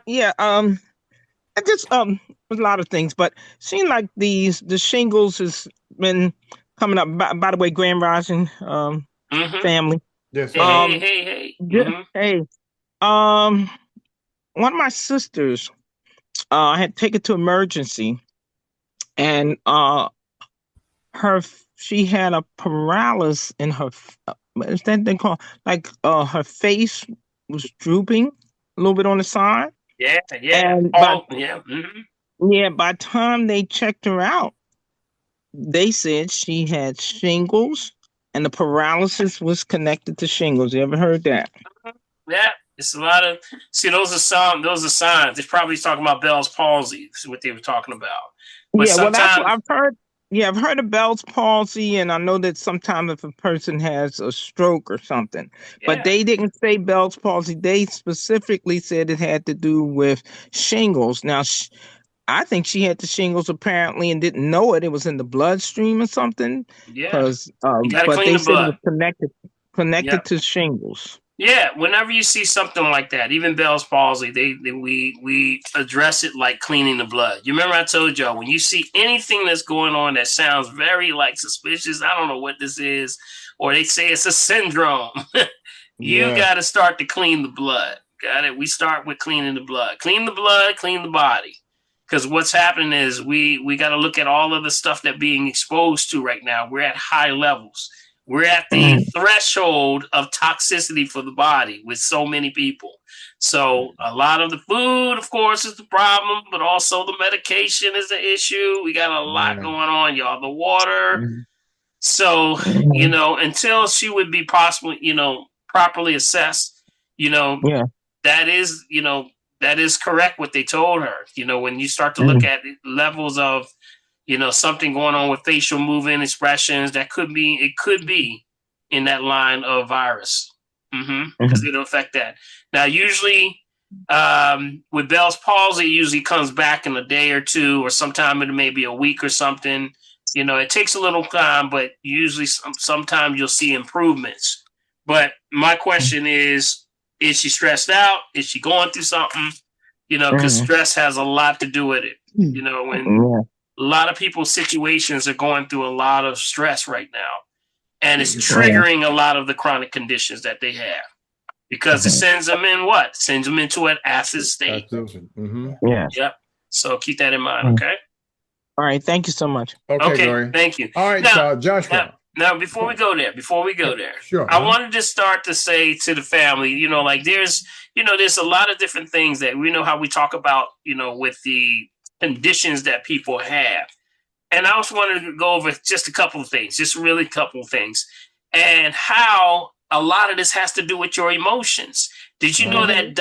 just a lot of things, but seems like the shingles has been coming up. By the way, Grand Rising family. Yes. Hey. Hey. One of my sisters, I had taken to emergency, and she had a paralysis in her. Is that they call her face was drooping a little bit on the side. Yeah. And by the time they checked her out, they said she had shingles, and the paralysis was connected to shingles. You ever heard that? Yeah, it's a lot of. See, those are signs. They're probably talking about Bell's palsy. Is what they were talking about. But well, that's what I've heard. Yeah, I've heard of Bell's palsy, and I know that sometimes if a person has a stroke or something, but they didn't say Bell's palsy. They specifically said it had to do with shingles. Now, I think she had the shingles apparently and didn't know it. It was in the bloodstream or something. Yeah. Because, You got to but clean they the said it blood. was connected Yep. to shingles. Yeah, whenever you see something like that, even Bell's palsy, we address it like cleaning the blood. You remember I told y'all, when you see anything that's going on that sounds very like suspicious, I don't know what this is, or they say it's a syndrome, you got to start to clean the blood. Got it? We start with cleaning the blood. Clean the blood, clean the body. Because what's happening is we got to look at all of the stuff that being exposed to right now. We're at high levels. We're at the threshold of toxicity for the body with so many people. So a lot of the food, of course, is the problem, but also the medication is the issue. We got a lot going on, y'all. The water. So, until she would be possibly, properly assessed, that is correct what they told her. When you start to look at levels of something going on with facial movement expressions, it could be in that line of virus, because it'll affect that. Now, usually with Bell's palsy, it usually comes back in a day or two, or sometime it may be a week or something. It takes a little time, but usually sometimes you'll see improvements. But my question is she stressed out? Is she going through something? Because stress has a lot to do with it. When a lot of people's situations are going through a lot of stress right now, and it's triggering a lot of the chronic conditions that they have, because it sends them in what? Sends them into an acid state. Yeah. Yep. So keep that in mind, okay? All right. Thank you so much. Okay. Thank you. All right, now, Joshua. Now, before we go there, sure, I wanted to start to say to the family, there's a lot of different things that we know how we talk about, with the conditions that people have. And I also wanted to go over just a couple of things, just really a couple of things, and how a lot of this has to do with your emotions. Did you know that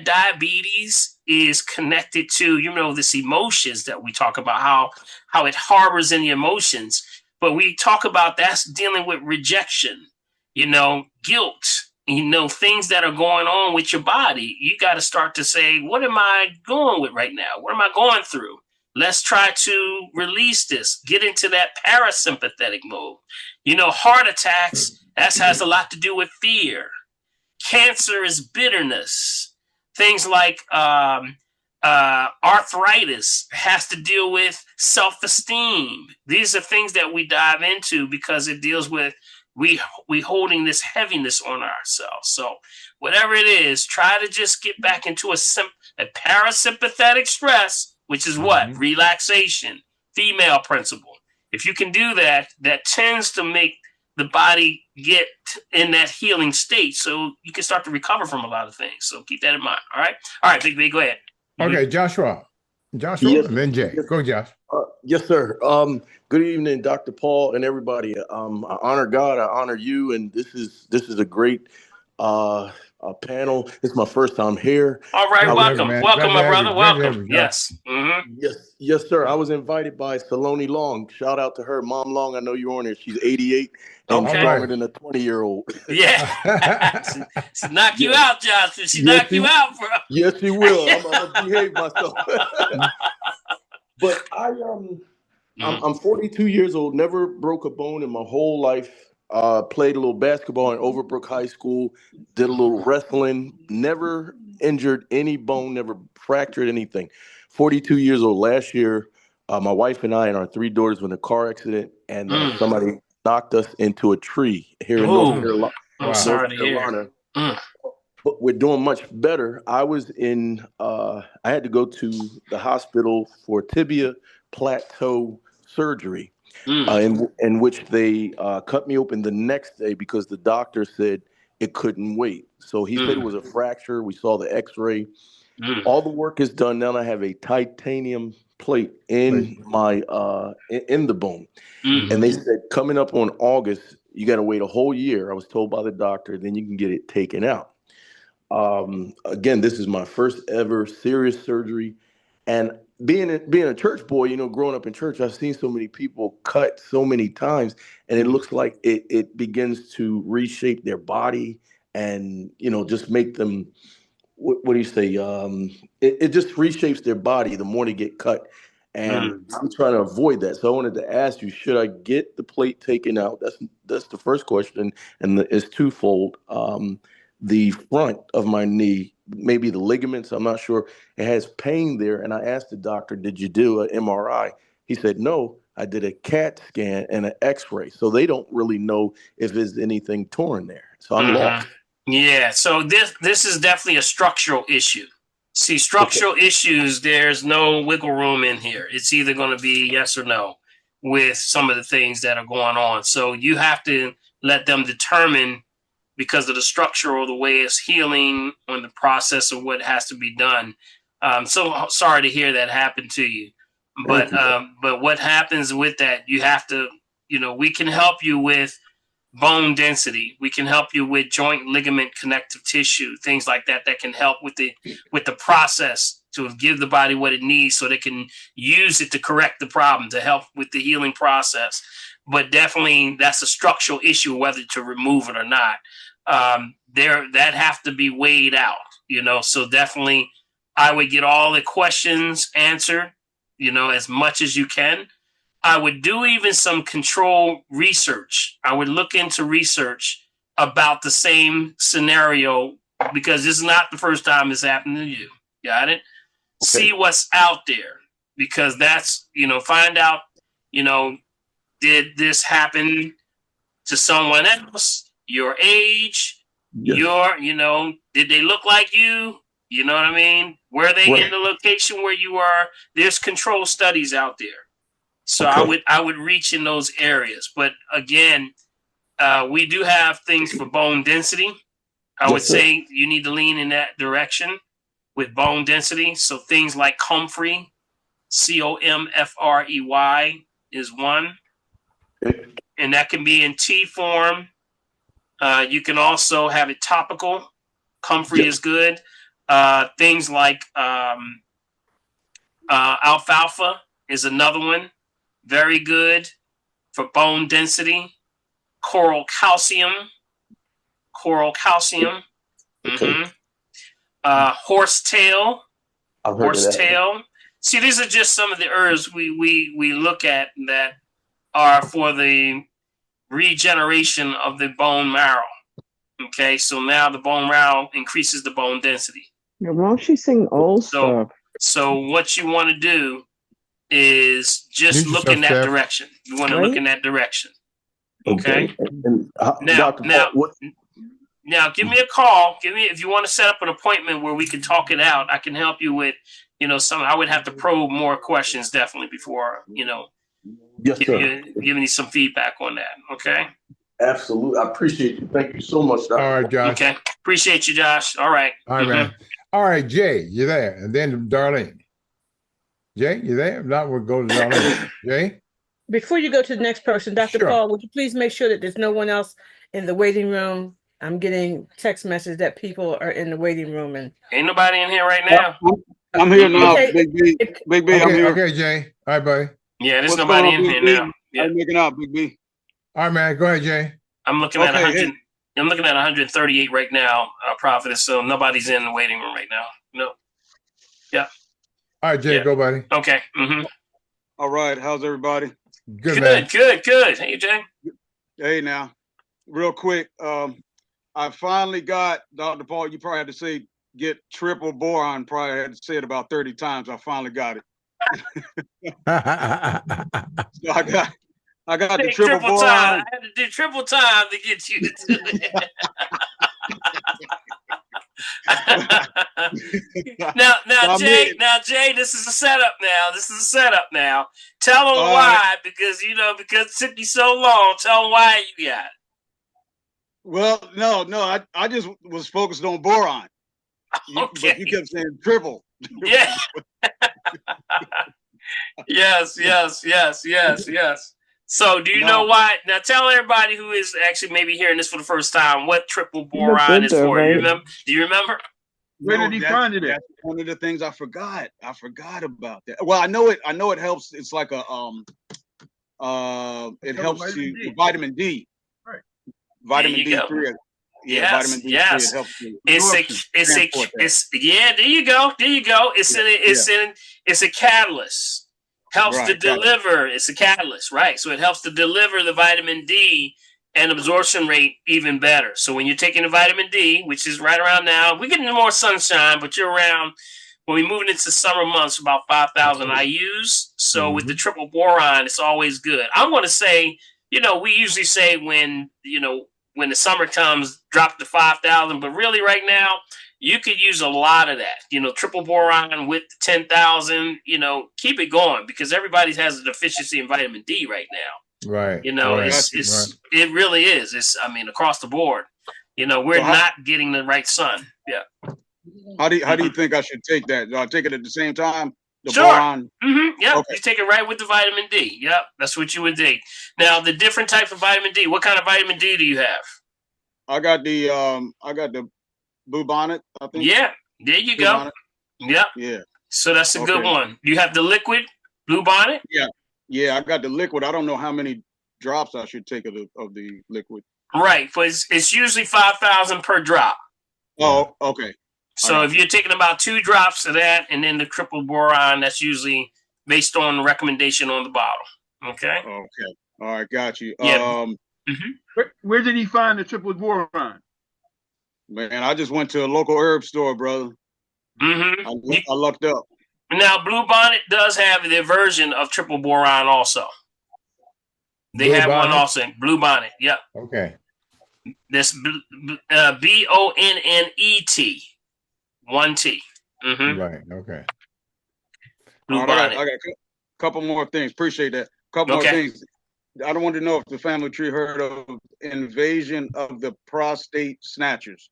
diabetes is connected to, this emotions that we talk about, how it harbors in the emotions? But we talk about that's dealing with rejection, guilt, things that are going on with your body. You got to start to say, what am I going with right now? What am I going through? Let's try to release this, get into that parasympathetic mode. Heart attacks, that has a lot to do with fear. Cancer is bitterness. Things like arthritis has to deal with self-esteem. These are things that we dive into because it deals with we holding this heaviness on ourselves. So whatever it is, try to just get back into a parasympathetic stress, which is what? Relaxation, female principle. If you can do that, that tends to make the body get in that healing state, so you can start to recover from a lot of things. So keep that in mind. All right, Big B, go ahead. Okay, Joshua, yes, and then Jay. Go, Josh. Yes, sir. Good evening, Dr. Paul and everybody. I honor God. I honor you, and this is a great panel. It's my first time here. All right, welcome, my brother. Welcome. Yes. Yes, sir. I was invited by Saloni Long. Shout out to her, Mom Long. I know you're on there. She's 88 and stronger than a 20-year-old. Yeah. She knock you out, Josh. She knock you out, bro. Yes, she will. I'm gonna behave myself. But I'm 42 years old. Never broke a bone in my whole life. Played a little basketball in Overbrook High School. Did a little wrestling. Never injured any bone. Never fractured anything. 42 years old. Last year, my wife and I and our 3 daughters were in a car accident, and somebody knocked us into a tree here in North Carolina. I'm sorry to hear. But we're doing much better. I was I had to go to the hospital for tibia plateau surgery, in which they cut me open the next day because the doctor said it couldn't wait. So he said it was a fracture. We saw the x-ray. All the work is done. Now I have a titanium plate in my in the bone. And they said coming up on August, you got to wait a whole year. I was told by the doctor, then you can get it taken out. Again, this is my first ever serious surgery, and being a church boy, growing up in church, I've seen so many people cut so many times, and it looks like it begins to reshape their body and just make them what do you say? It just reshapes their body the more they get cut. And I'm trying to avoid that. So I wanted to ask you, should I get the plate taken out? That's the first question. And it's twofold. The front of my knee, maybe the ligaments, I'm not sure. It has pain there. And I asked the doctor, did you do an MRI? He said, no, I did a CAT scan and an x-ray. So they don't really know if there's anything torn there. So I'm lost. Yeah, so this is definitely a structural issue. See, structural issues, there's no wiggle room in here. It's either going to be yes or no with some of the things that are going on. So you have to let them determine, because of the structure or the way it's healing on the process of what has to be done. So sorry to hear that happen to you. But what happens with that, you have to, we can help you with bone density. We can help you with joint ligament connective tissue, things like that can help with the process to give the body what it needs so they can use it to correct the problem, to help with the healing process. But definitely that's a structural issue, whether to remove it or not. That have to be weighed out, so definitely I would get all the questions answered, as much as you can. I would do even some control research. I would look into research about the same scenario, because this is not the first time it's happened to you. Got it? Okay. See what's out there, because that's, find out, did this happen to someone else, your age, did they look like you? You know what I mean? Were they in the location where you are? There's control studies out there. So I would reach in those areas. But again, we do have things for bone density. I would say you need to lean in that direction with bone density. So things like comfrey, COMFREY is one. And that can be in tea form. You can also have it topical. Comfrey is good. Things like alfalfa is another one. Very good for bone density. Coral calcium. Horsetail. Horsetail. See, these are just some of the herbs we look at that are for the regeneration of the bone marrow. Okay, so now the bone marrow increases the bone density. Yeah, why don't she sing old stuff? So what you want to do is just look in that direction. You want to look in that direction. Okay. Now, give me a call. If you want to set up an appointment where we can talk it out. I can help you with, I would have to probe more questions definitely before, giving you some feedback on that. Okay. Absolutely. I appreciate you. Thank you so much, Dr. All right, Josh. Okay. Appreciate you, Josh. All right. All right, man. All right, Jay, you're there. And then Darlene. Jay, you there? If not, we'll go to Darlene. Jay? Before you go to the next person, Dr. Paul, would you please make sure that there's no one else in the waiting room? I'm getting text messages that people are in the waiting room. And ain't nobody in here right now. I'm here now, Big B. Big B, I'm here. Okay, Jay. All right, buddy. Yeah, there's nobody in here now. Yeah. I'm making out, Big B. All right, man. Go ahead, Jay. I'm looking at 100. I'm looking at 138 right now, Prophetess. So nobody's in the waiting room right now. No. Yeah. All right, Jay, go, buddy. Okay. All right. How's everybody? Good, man. Good. Hey, Jay. Hey, now, real quick. I finally got, Dr. Paul, you probably had to say, get triple boron. Probably had to say it about 30 times. I finally got it. So I got the triple boron. Time. I had to do triple time to get you to do it. now, Jay, this is a setup now. Tell them why, because it took you so long. Tell them why you got it. Well, no, I just was focused on boron. Okay. But you kept saying triple. Yeah. Yes. So do you know why? Now tell everybody who is actually maybe hearing this for the first time what triple boron is for. Right? Do you remember? Where did he find it? That's one of the things I forgot. I forgot about that. Well, I know it helps. It's like a it helps you vitamin D. Right. Vitamin D3. vitamin D3, yes. it helps There you go. It's a catalyst. Helps to deliver. It's a catalyst, right? So it helps to deliver the vitamin D and absorption rate even better. So when you're taking the vitamin D, which is right around now, we're getting more sunshine, but you're around, when we're moving into summer months, about 5,000 IUs. So with the triple boron, it's always good. I'm going to say, we usually say when the summer comes, drop to 5,000, but really right now, you could use a lot of that. Triple boron with 10,000, keep it going, because everybody has a deficiency in vitamin D right now. Right. It really is. It's across the board. We're not getting the right sun. Yeah. How do you think I should take that? Do I take it at the same time? Boron? Yep. Okay. You take it right with the vitamin D. Yep. That's what you would take. Now, the different type of vitamin D. What kind of vitamin D do you have? I got the bluebonnet, I think. Yeah. There you go. Yep. Yeah. So that's a good one. You have the liquid bluebonnet? Yeah. Yeah, I got the liquid. I don't know how many drops I should take of the liquid. Right. But it's usually 5,000 per drop. Oh, okay. So if you're taking about 2 drops of that and then the triple boron, that's usually based on the recommendation on the bottle. Okay. Okay. All right. Got you. Yeah. Where did he find the triple boron? Man, I just went to a local herb store, brother. I lucked up. Now, Bluebonnet does have their version of triple boron also. They have one also. Bluebonnet. Yep. Okay. This BONNET. 1 T. Right. Okay. I got a couple more things. Appreciate that. Couple more things. I don't want to know if the family tree heard of invasion of the prostate snatchers.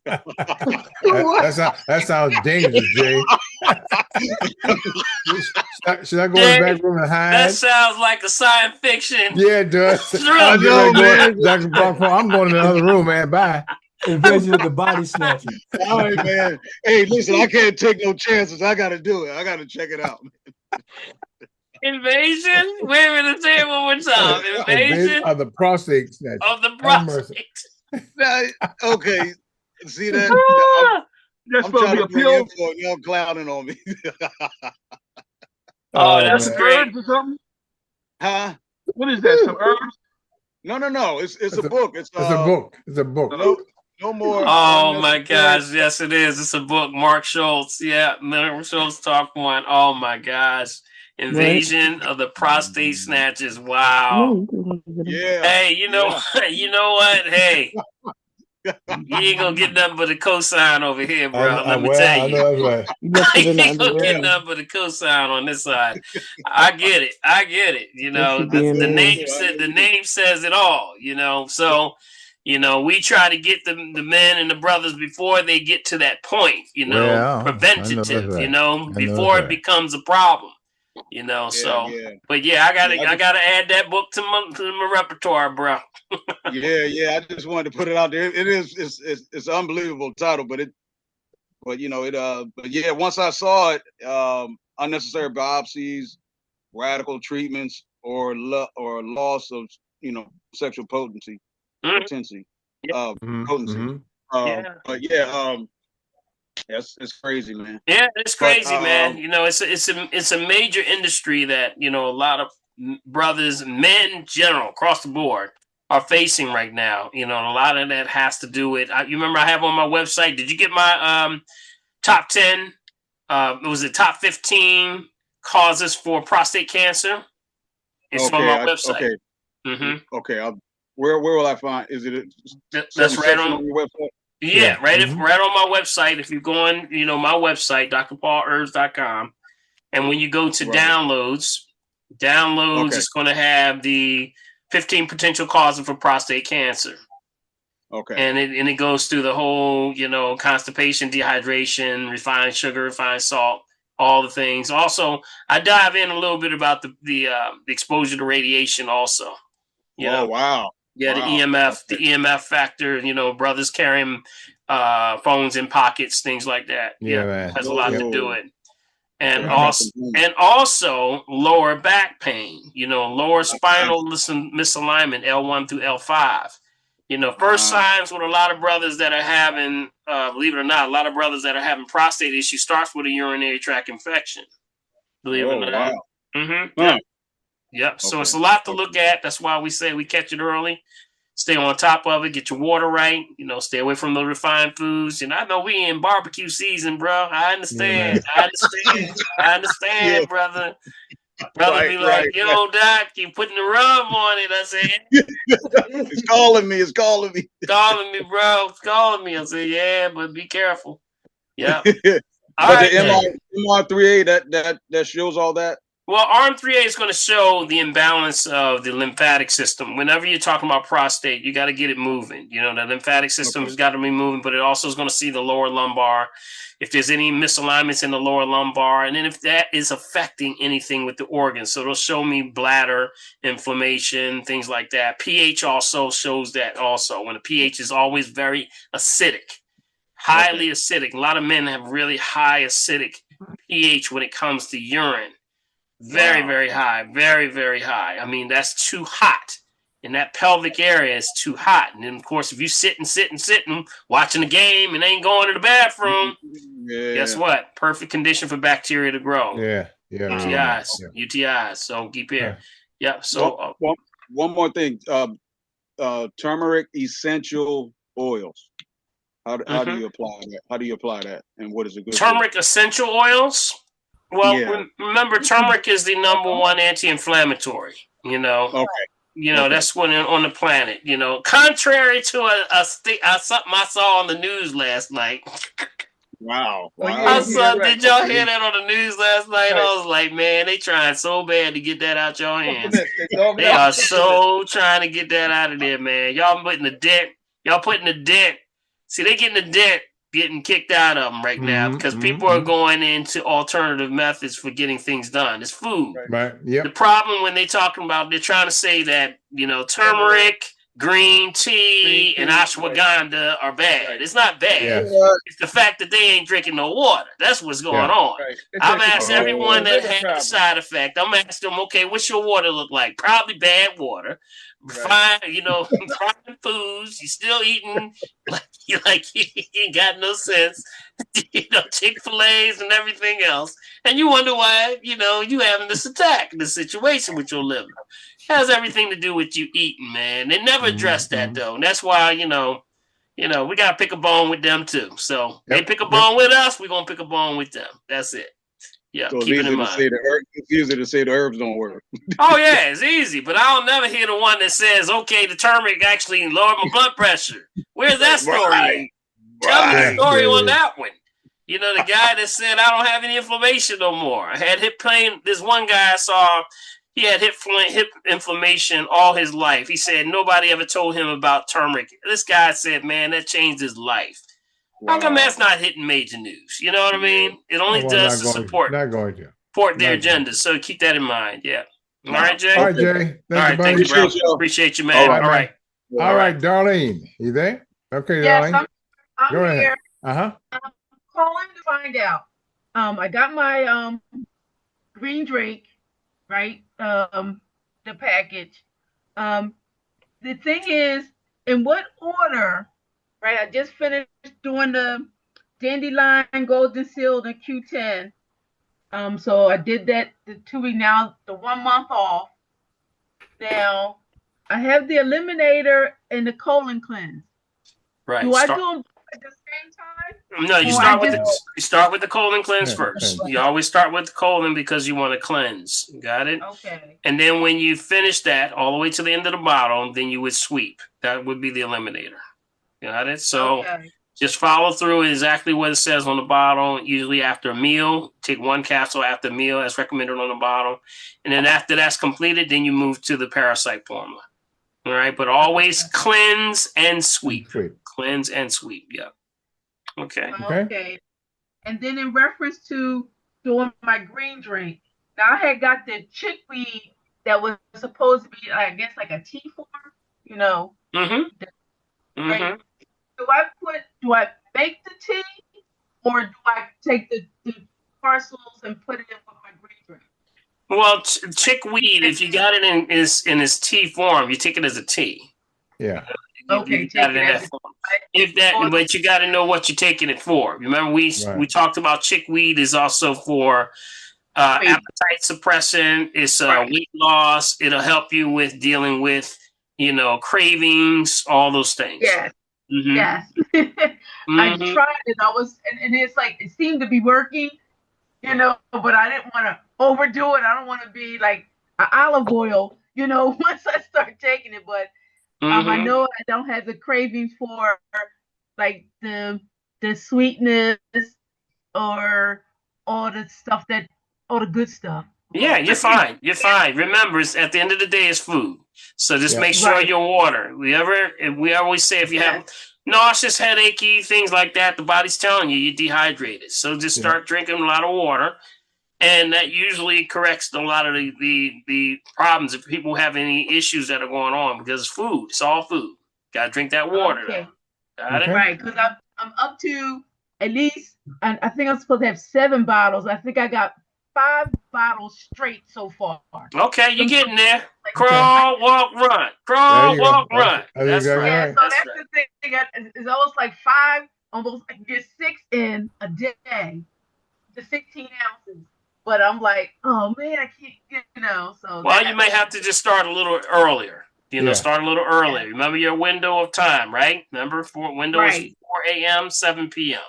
that sounds dangerous, Jay. Should I go in the back room and hide? That sounds like a science fiction. Yeah, it does. I know, man. I'm going in the other room, man. Bye. Invasion of the body snatcher. All right, man. Hey, listen, I can't take no chances. I got to do it. I got to check it out. Invasion? Wait a minute, say it one more time. Invasion of the prostate snatcher. Of the prostate. Okay. See that? That's I'm supposed trying to to be a bring pill. info. Y'all clowning on me. That's great. Herbs or something? Huh? What is that? Some herbs? No. It's a book. It's a book. It's a book. No more. Oh my gosh! Yes, it is. It's a book. Mark Schultz. Yeah, Mark Schultz talked one. Oh my gosh! Invasion of the prostate snatchers. Wow. Yeah. Hey, you know what? Hey, you ain't gonna get nothing but a cosign over here, bro. Let me tell you. You ain't gonna get nothing but a cosign on this side. I get it. The name says it all. So. We try to get the men and the brothers before they get to that point, preventative, before it becomes a problem, But yeah, I gotta add that book to my repertoire, bro. yeah. I just wanted to put it out there. It's an unbelievable title, but once I saw it, unnecessary biopsies, radical treatments, or loss of sexual potency. Potency. Potency. But it's crazy, man. Yeah, it's crazy, man. It's a major industry that a lot of brothers, men in general, across the board, are facing right now. A lot of that has to do with. You remember I have on my website. Did you get my top 10? It was the top 15 causes for prostate cancer. It's on my website. Okay. Where will I find? Is it? That's right on your website. Yeah, right on my website. If you go on, my website, drpaulherbs.com, and when you go to downloads, it's going to have the 15 potential causes for prostate cancer. Okay. And it goes through the whole, constipation, dehydration, refined sugar, refined salt, all the things. Also, I dive in a little bit about the exposure to radiation. Also, wow. Yeah, the EMF factor, brothers carrying phones in pockets, things like that. Yeah, man. Has a lot to do with it. And also lower back pain, lower spinal misalignment, L1 through L5. First signs with a lot of brothers that are having, believe it or not, a lot of brothers that are having prostate issues starts with a urinary tract infection. Believe it or not. Wow. Mm-hmm. Yep. So it's a lot to look at. That's why we say we catch it early. Stay on top of it. Get your water right. Stay away from the refined foods. I know we in barbecue season, bro. I understand. I understand, brother. Brother be like, Doc, you putting the rub on it. I said, it's calling me. It's calling me. It's calling me, bro. It's calling me. I said, yeah, but be careful. Yeah. But the MR3A that shows all that. Well, RM3A is going to show the imbalance of the lymphatic system. Whenever you're talking about prostate, you got to get it moving. The lymphatic system has got to be moving, but it also is going to see the lower lumbar, if there's any misalignments in the lower lumbar, and then if that is affecting anything with the organs. So it'll show me bladder, inflammation, things like that. pH also shows that also. When the pH is always very acidic, highly acidic. A lot of men have really high acidic pH when it comes to urine. Very, very high. Very, very high. I mean, that's too hot. In that pelvic area, it's too hot. And then, of course, if you sitting, watching the game and ain't going to the bathroom, guess what? Perfect condition for bacteria to grow. UTIs. So keep here. Yeah. So one more thing. Turmeric essential oils. How do you apply that? How do you apply that? And what is it good? Turmeric essential oils? Well, remember, turmeric is the number one anti-inflammatory. Okay. That's one on the planet. Contrary to something I saw on the news last night. Wow. Did y'all hear that on the news last night? I was like, man, they trying so bad to get that out your hands. They are so trying to get that out of there, man. Y'all putting the dent. See, they getting the dent. Getting kicked out of them right now because people are going into alternative methods for getting things done. It's food. Right. Yep. The problem when they're trying to say that, turmeric, green tea, and ashwagandha are bad. It's not bad. Yeah. It's the fact that they ain't drinking no water. That's what's going on. Right. I've asked everyone that had a side effect. I'm asking them, okay, what's your water look like? Probably bad water. Fine, frying foods. You still eating like you ain't got no sense. Chick-fil-A's and everything else, and you wonder why you having this attack, this situation with your liver. It has everything to do with you eating, man. They never address that though, and that's why we gotta pick a bone with them too. So they pick a bone with us, we're gonna pick a bone with them. That's it. Yeah, so keep it in mind. It's easy to say the herbs don't work. Oh yeah, it's easy, but I'll never hear the one that says, "Okay, the turmeric actually lowered my blood pressure." Where's that story? Tell me the story on that one. The guy that said, "I don't have any inflammation no more." I had hip pain. This one guy I saw, he had hip inflammation all his life. He said nobody ever told him about turmeric. This guy said, "Man, that changed his life." Wow. How come that's not hitting major news? You know what I mean? It only does to support their agenda. So keep that in mind. Yeah. All right, Jay. All right, Jay. Thank you, bro. Appreciate you, man. All right. All right, Darlene. You there? Okay, yes, Darlene. I'm Go here. ahead. I'm calling to find out. I got my green drink, right? The package. The thing is, in what order? Right, I just finished doing the Dandelion, Golden Seal, and Q10. So I did that the 2 week now, the 1 month off. Now I have the Eliminator and the colon cleanse. Right. Do I do them at the same time? No, you start with the colon cleanse first. You always start with the colon because you want to cleanse. Got it? Okay. And then when you finish that all the way to the end of the bottle, then you would sweep. That would be the Eliminator. Got it? So just follow through exactly what it says on the bottle. Usually after a meal, take 1 capsule after a meal as recommended on the bottle. And then after that's completed, then you move to the parasite formula. All right. But always cleanse and sweep. Cleanse and sweep. Yeah. Okay. Okay. And then in reference to doing my green drink, now I had got the chickweed that was supposed to be, I guess, like a tea form, Right? Do I make the tea, or do I take the parcels and put it in with my green drink. Well, chickweed, if you got it in its tea form, you take it as a tea. Yeah. Okay, you got it in that form. But you got to know what you're taking it for. Remember, we talked about chickweed is also for appetite suppressant. It's weight loss. It'll help you with dealing with cravings, all those things. Yes. Mm-hmm. Yes. I tried it. And it's like it seemed to be working, but I didn't want to overdo it. I don't want to be like olive oil, once I start taking it. But I know I don't have the cravings for like the sweetness or all the stuff all the good stuff. Yeah, you're fine. You're fine. Remember, at the end of the day, it's food. So just make sure your water. We always say if you have nauseous, headachy, things like that, the body's telling you're dehydrated. So just start drinking a lot of water, and that usually corrects a lot of the problems if people have any issues that are going on because it's food. It's all food. Got to drink that water. Okay. Got it? Right, because I'm up to at least, and I think I'm supposed to have 7 bottles. I think I got 5 bottles straight so far. Okay, you're getting there. Crawl, walk, run. Crawl, walk, run. That's right. Yeah, so that's the thing. It's almost like 5, almost I can get 6 in a day, the 16 ounces. But I'm like, oh man, I can't, so. Well, you may have to just start a little earlier. Start a little earlier. Remember your window of time, right? Remember, window is 4 a.m., 7 p.m.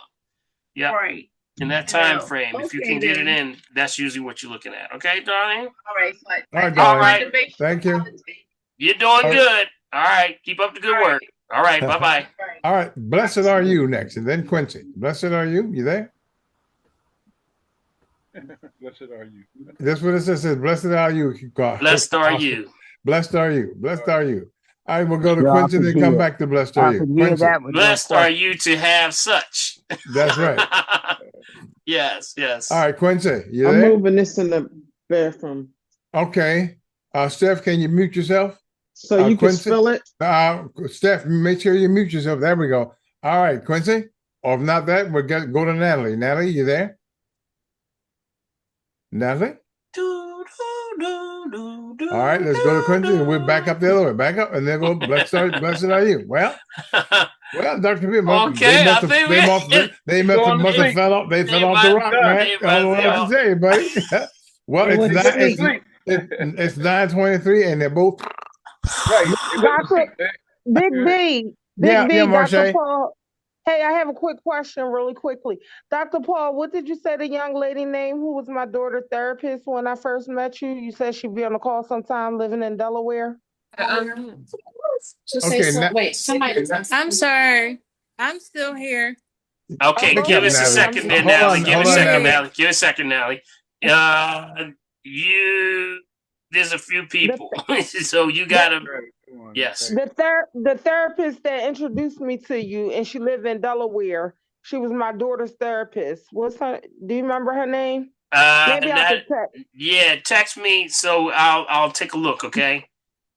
Yeah. Right. In that time frame, if you can get it in, that's usually what you're looking at. Okay, darling? All right. All right. Thank you. You're doing good. All right. Keep up the good work. All right. Bye-bye. All right. Blessed are you next, and then Quincy. Blessed are you. You there? Blessed are you. That's what it says. Blessed are you. Blessed are you. Blessed are you. Blessed are you. All right, we'll go to Quincy and then come back to blessed are you. Quincy. Blessed are you to have such. That's right. Yes. All right, Quincy, you I'm there? moving this in the bathroom. Okay. Steph, can you mute yourself? So you can spell it? Steph, make sure you mute yourself. There we go. All right, Quincy. Or if not that, we'll go to Natalie. Natalie, you there? Natalie? All right, let's go to Quincy and we'll back up the other way. Back up and then go, blessed are you. Well, Dr. Bill, okay, they must have fell off the rock, man. I don't know what to say, buddy. Well, it's 9:23 and they're both Dr. Big B, Dr. Paul. Hey, I have a quick question really quickly. Dr. Paul, what did you say the young lady name who was my daughter's therapist when I first met you? You said she'd be on the call sometime living in Delaware. Wait, somebody. I'm sorry. I'm still here. Okay, give us a second there, Natalie. Give us a second, Natalie. Give us a second, Natalie. There's a few people, so you gotta. Yes. The therapist that introduced me to you, and she lived in Delaware. She was my daughter's therapist. What's her? Do you remember her name? Maybe I could text. Yeah, text me so I'll take a look. Okay,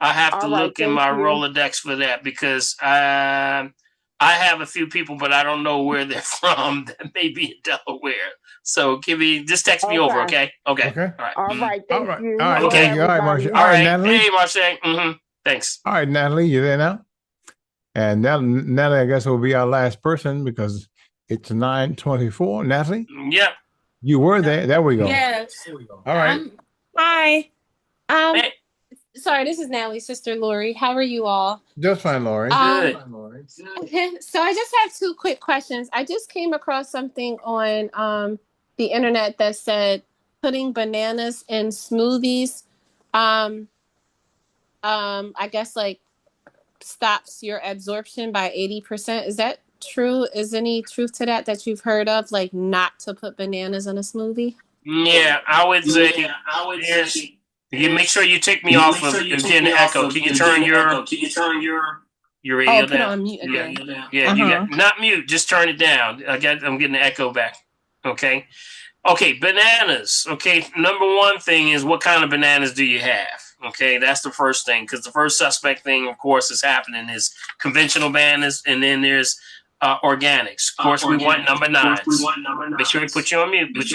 I have to look in my Rolodex for that because I have a few people, but I don't know where they're from. That may be in Delaware. So just text me over. Okay. All right. All right. Thank you. All right. Okay. All right, Marcia. All right, Natalie. Hey, Marcia. Thanks. All right, Natalie, you there now? And now, Natalie, I guess will be our last person because it's 9:24. Natalie? Yep. You were there. There we go. Yes. All right. Hi. Sorry, this is Natalie's sister, Lori. How are you all? Just fine, Lori. Good. Okay, so I just have 2 quick questions. I just came across something on the internet that said putting bananas in smoothies I guess like stops your absorption by 80%. Is that true? Is any truth to that you've heard of, like not to put bananas in a smoothie? Yeah, I would say. You make sure you take me off of getting the echo. Can you turn your radio down? Put it on mute again. Yeah, you got not mute. Just turn it down. I'm getting the echo back. Okay, bananas. Okay, number one thing is what kind of bananas do you have? Okay, that's the first thing because the first suspect thing, of course, is happening is conventional bananas, and then there's organics. Of course, we want number 9. Make sure we put you on mute. Let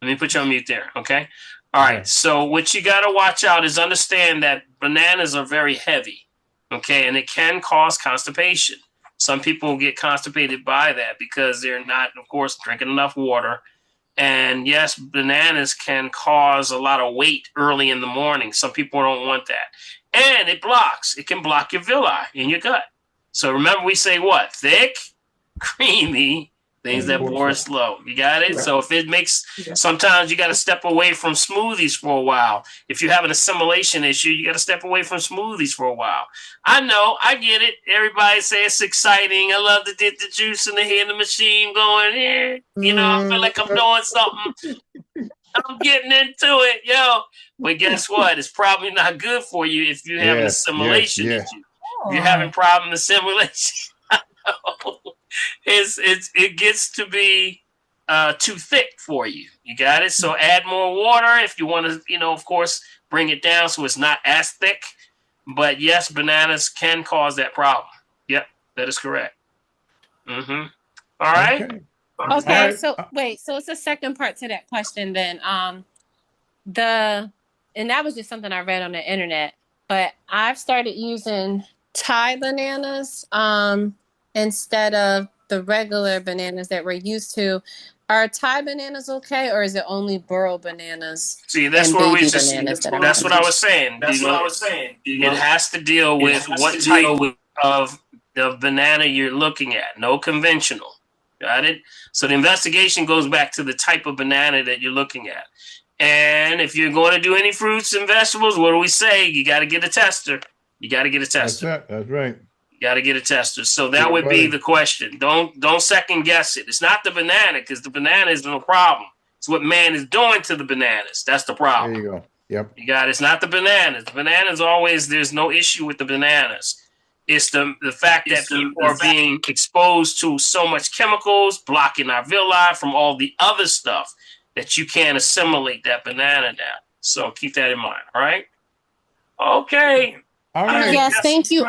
me put you on mute there, okay? All right, so what you got to watch out is understand that bananas are very heavy, okay? And it can cause constipation. Some people get constipated by that because they're not, of course, drinking enough water. And yes, bananas can cause a lot of weight early in the morning. Some people don't want that. And it can block your villi in your gut. So remember, we say what? Thick, creamy, things that bore slow. You got it? So if it makes, sometimes you got to step away from smoothies for a while. If you have an assimilation issue, you got to step away from smoothies for a while. I know, I get it. Everybody say it's exciting. I love to get the juice and to hear the machine going, I feel like I'm doing something. I'm getting into it, yo. But guess what? It's probably not good for you if you have an assimilation issue. If you're having problem assimilation, it gets to be too thick for you. You got it? So add more water if you want to, of course, bring it down so it's not as thick. But yes, bananas can cause that problem. Yep, that is correct. Mm-hmm. All right. Okay. So wait. So it's a second part to that question. Then, and that was just something I read on the internet. But I've started using Thai bananas instead of the regular bananas that we're used to. Are Thai bananas okay, or is it only burro bananas? See, that's what we just. That's what I was saying. It has to deal with what type of the banana you're looking at. No conventional. Got it? So the investigation goes back to the type of banana that you're looking at. And if you're going to do any fruits and vegetables, what do we say? You got to get a tester. That's right. You got to get a tester. So that would be the question. Don't second guess it. It's not the banana, because the banana is no problem. It's what man is doing to the bananas. That's the problem. There you go. Yep. You got it. It's not the bananas. The bananas always, there's no issue with the bananas. It's the fact that people are being exposed to so much chemicals, blocking our villi from all the other stuff, that you can't assimilate that banana down. So keep that in mind. All right. Okay. All right. Yes, thank you.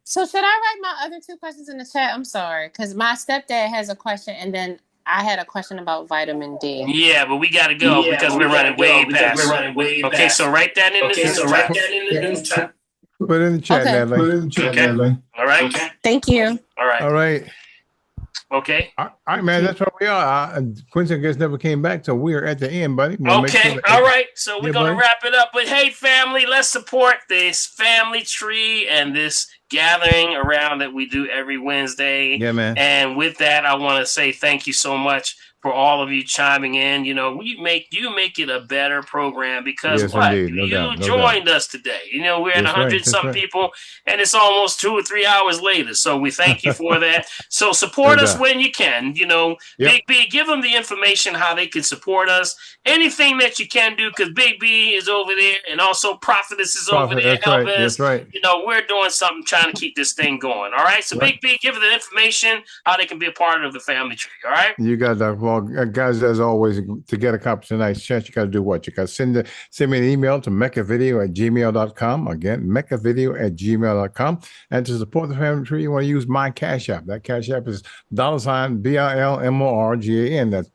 So should I write my other 2 questions in the chat? I'm sorry, because my stepdad has a question, and then I had a question about vitamin D. Yeah, but we got to go because we're running way past. Okay, so write that in the chat. Put it in the chat, Natalie. All right. Okay. Thank you. All right. Okay. All right, man. That's where we are. Quincy, I guess, never came back, so we're at the end, buddy. Okay. All right. So we're going to wrap it up. But hey, family, let's support this family tree and this gathering around that we do every Wednesday. Yeah, man. And with that, I want to say thank you so much for all of you chiming in. You make it a better program because you joined us today. We're at 100 people, and it's almost 2 or 3 hours later. So we thank you for that. So support us when you can. Big B, give them the information how they can support us. Anything that you can do, because Big B is over there, and also Prophetess is over there helping us. That's right. We're doing something trying to keep this thing going. All right. So Big B, give them the information how they can be a part of the family tree. All right. You got that. Well, guys, as always, to get a copy of tonight's chat, you got to do what? You got to send me an email to mechavideo@gmail.com. Again, mechavideo@gmail.com. And to support the family tree, you want to use my Cash App. That Cash App is $BILMORGAN. That's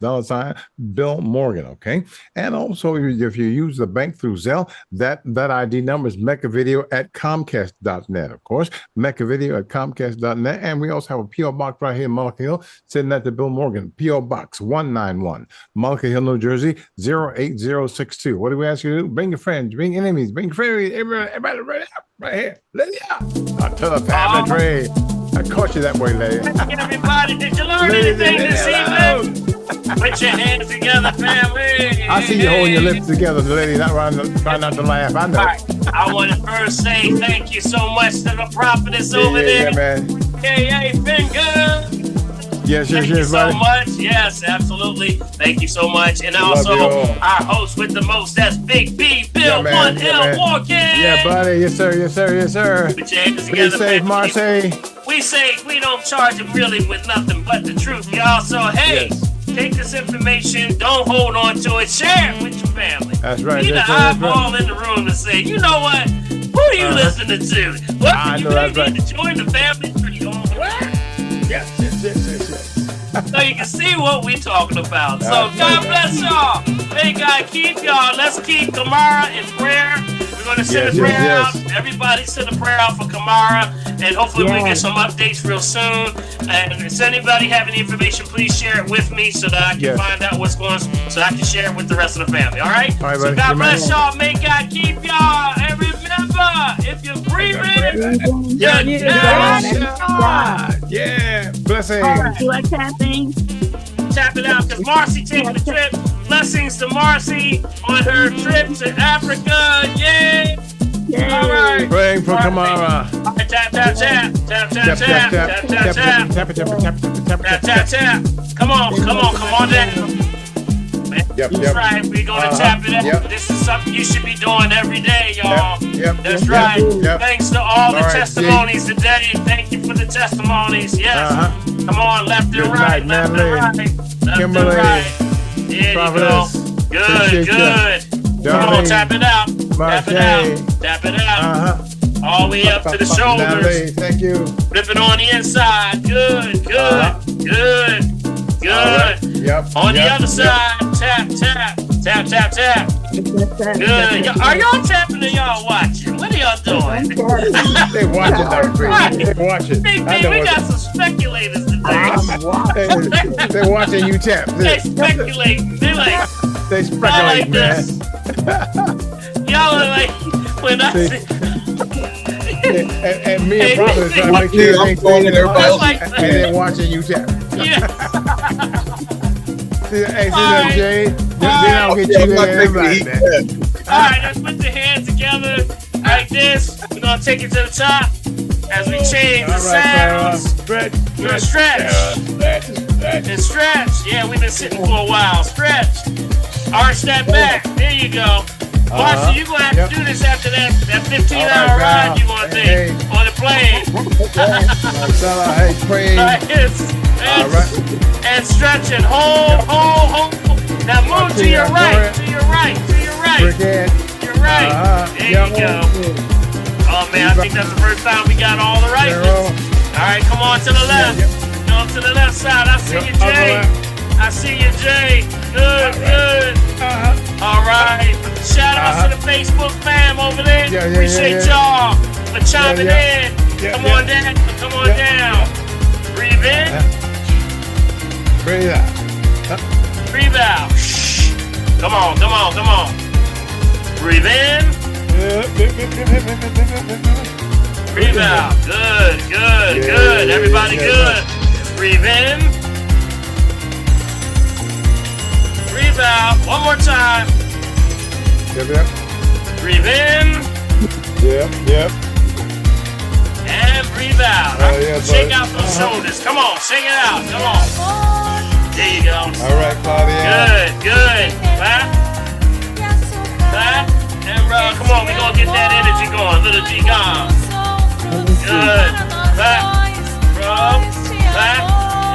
$Bill Morgan. Okay. And also, if you use the bank through Zelle, that ID number is mechavideo@comcast.net. Of course, mechavideo@comcast.net. And we also have a P.O. Box right here in Mullica Hill, sending that to Bill Morgan. P.O. Box 191, Mullica Hill, New Jersey, 08062. What do we ask you to do? Bring your friends, bring enemies, bring friends, everybody right here. Let it out. To the family tree. I caught you that way, lady. Everybody, did you learn anything this evening? Put your hands together, family. I see you holding your lips together, lady. Try not to laugh. I know. Right. I want to first say thank you so much to the prophetess over there. Yeah, man. K.A. Finger. Yes, thank you so much. Yes, absolutely. Thank you so much. And also our host with the most, that's Big B, Bill 1L Morgan. Yeah, buddy. Yes, sir. Put your hands together. Be safe, Marcy. We say we don't charge them really with nothing but the truth, y'all. So, hey, take this information. Don't hold on to it. Share it with your family. That's right. Need an eyeball in the room to say, you know what? Who are you listening to? What do you need to join the family tree? So you can see what we're talking about. So God bless y'all. May God keep y'all. Let's keep Kamara in prayer. We're going to send a prayer out. Everybody send a prayer out for Kamara. And hopefully we get some updates real soon. And if anybody have any information, please share it with me so that I can find out what's going on, so I can share it with the rest of the family. All right? So God bless y'all. May God keep y'all. And remember, if you're breathing, you're Yeah. Blessings. All right, do I tapping? Tap it out because Marcy taking the trip. Blessings to Marcy on her trip to Africa. Yay! All right. Praying for Kamara. All right, tap, tap, tap. Tap, tap, tap. Tap, tap, tap. Come on down. That's right. We're going to tap it out. This is something you should be doing every day, y'all. That's right. Thanks to all the testimonies today. Thank you for the testimonies. Yes. Come on, left and right. Left and right. Left and right. There you go. Good. Come on, tap it out. Tap it out. Tap it out. All the way up to the shoulders. Thank you. Flip it on the inside. Good. On the other side. Tap. Good. Are y'all tapping or y'all watching? What are y'all doing? They watching, They watching. We got some speculators today. They watching you tap. They speculating. They speculate, man. Y'all are like, when I see. And me and Prophet are trying to make sure they ain't they're watching you tap. Yeah. Hey, Jay. They don't get you there, man. All right, let's put the hands together like this. We're going to take it to the top as we change the sounds. Stretch. And stretch. Yeah, we've been sitting for a while. Stretch. Arch that back. There you go. Marcy, you're going to have to do this after that 15-hour ride you're going to take on the plane. And stretch and hold. Now move to your right. You're right. There you go. Oh, man, I think that's the first time we got all the right ones. All right, come on to the left. Go to the left side. I see you, Jay. Good. All right. Shout out to the Facebook fam over there. Appreciate y'all for chiming in. Come on down. Breathe in. Breathe out. Breathe out. Shh. Come on. Breathe in. Breathe out. Good. Everybody good. Breathe in. Breathe out. One more time. Breathe in. Yep. And breathe out. Shake out those shoulders. Come on, shake it out. Come on. There you go. All right, Claudia. Good. Clap. And rub. Come on, we're going to get that energy going. Little G gone. Good. Clap. Rub. Clap.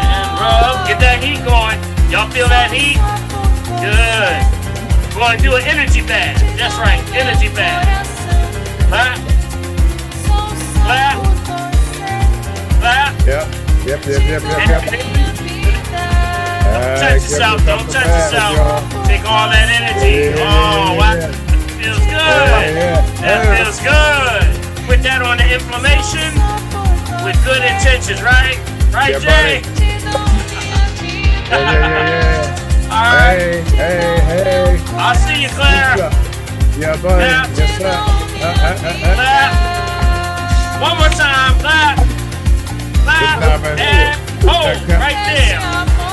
And rub. Get that heat going. Y'all feel that heat? Good. We're going to do an energy bath. That's right. Energy bath. Clap. Yep. Don't touch yourself. Take all that energy. Oh, wow. That feels good. That feels good. Put that on the inflammation with good intentions, right? Right, Jay? All right. Hey. I'll see you, Claire. Yeah, buddy. Yes, sir. Clap. One more time. Clap. And hold right there.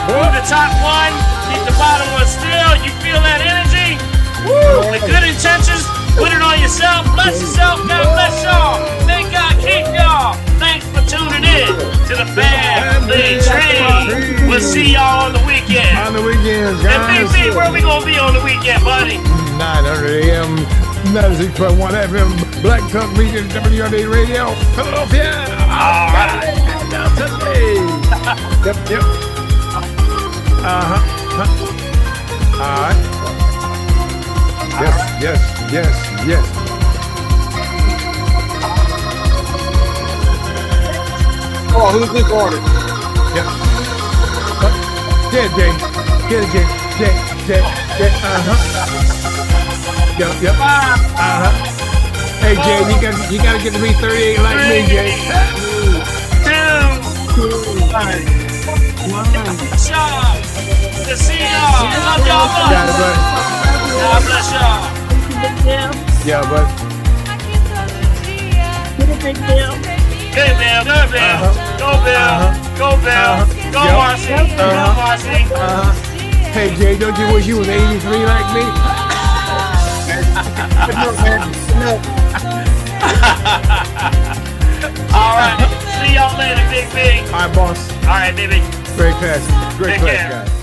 Move the top one. Keep the bottom one still. You feel that energy? Woo! With good intentions, put it on yourself. Bless yourself. God bless y'all. May God keep y'all. Thanks for tuning in to the Family Tree. We'll see y'all on the weekend. On the weekends, guys. And BB, where we gonna be on the weekend, buddy? 900 AM, 96.1 FM, Black Talk Media, WRD Radio, Philadelphia. All right. Yep. All right. Yes. Oh, who's this artist? Yep. Get it, Jay. Get it, Jay. Jay. Yep. Hey, Jay, you gotta get to be 38 like me, Jay. 2, 1. Shaw. To see y'all. Love y'all. Got it, bud. God bless y'all. Yeah, bud. Good Bill. Go Bill. Go Bill. Go Marcy. Go Marcy. Hey, Jay, don't you wish you was 83 like me? All right. See y'all later, Big B. All right, boss. All right, baby. Great class. Great class, guys.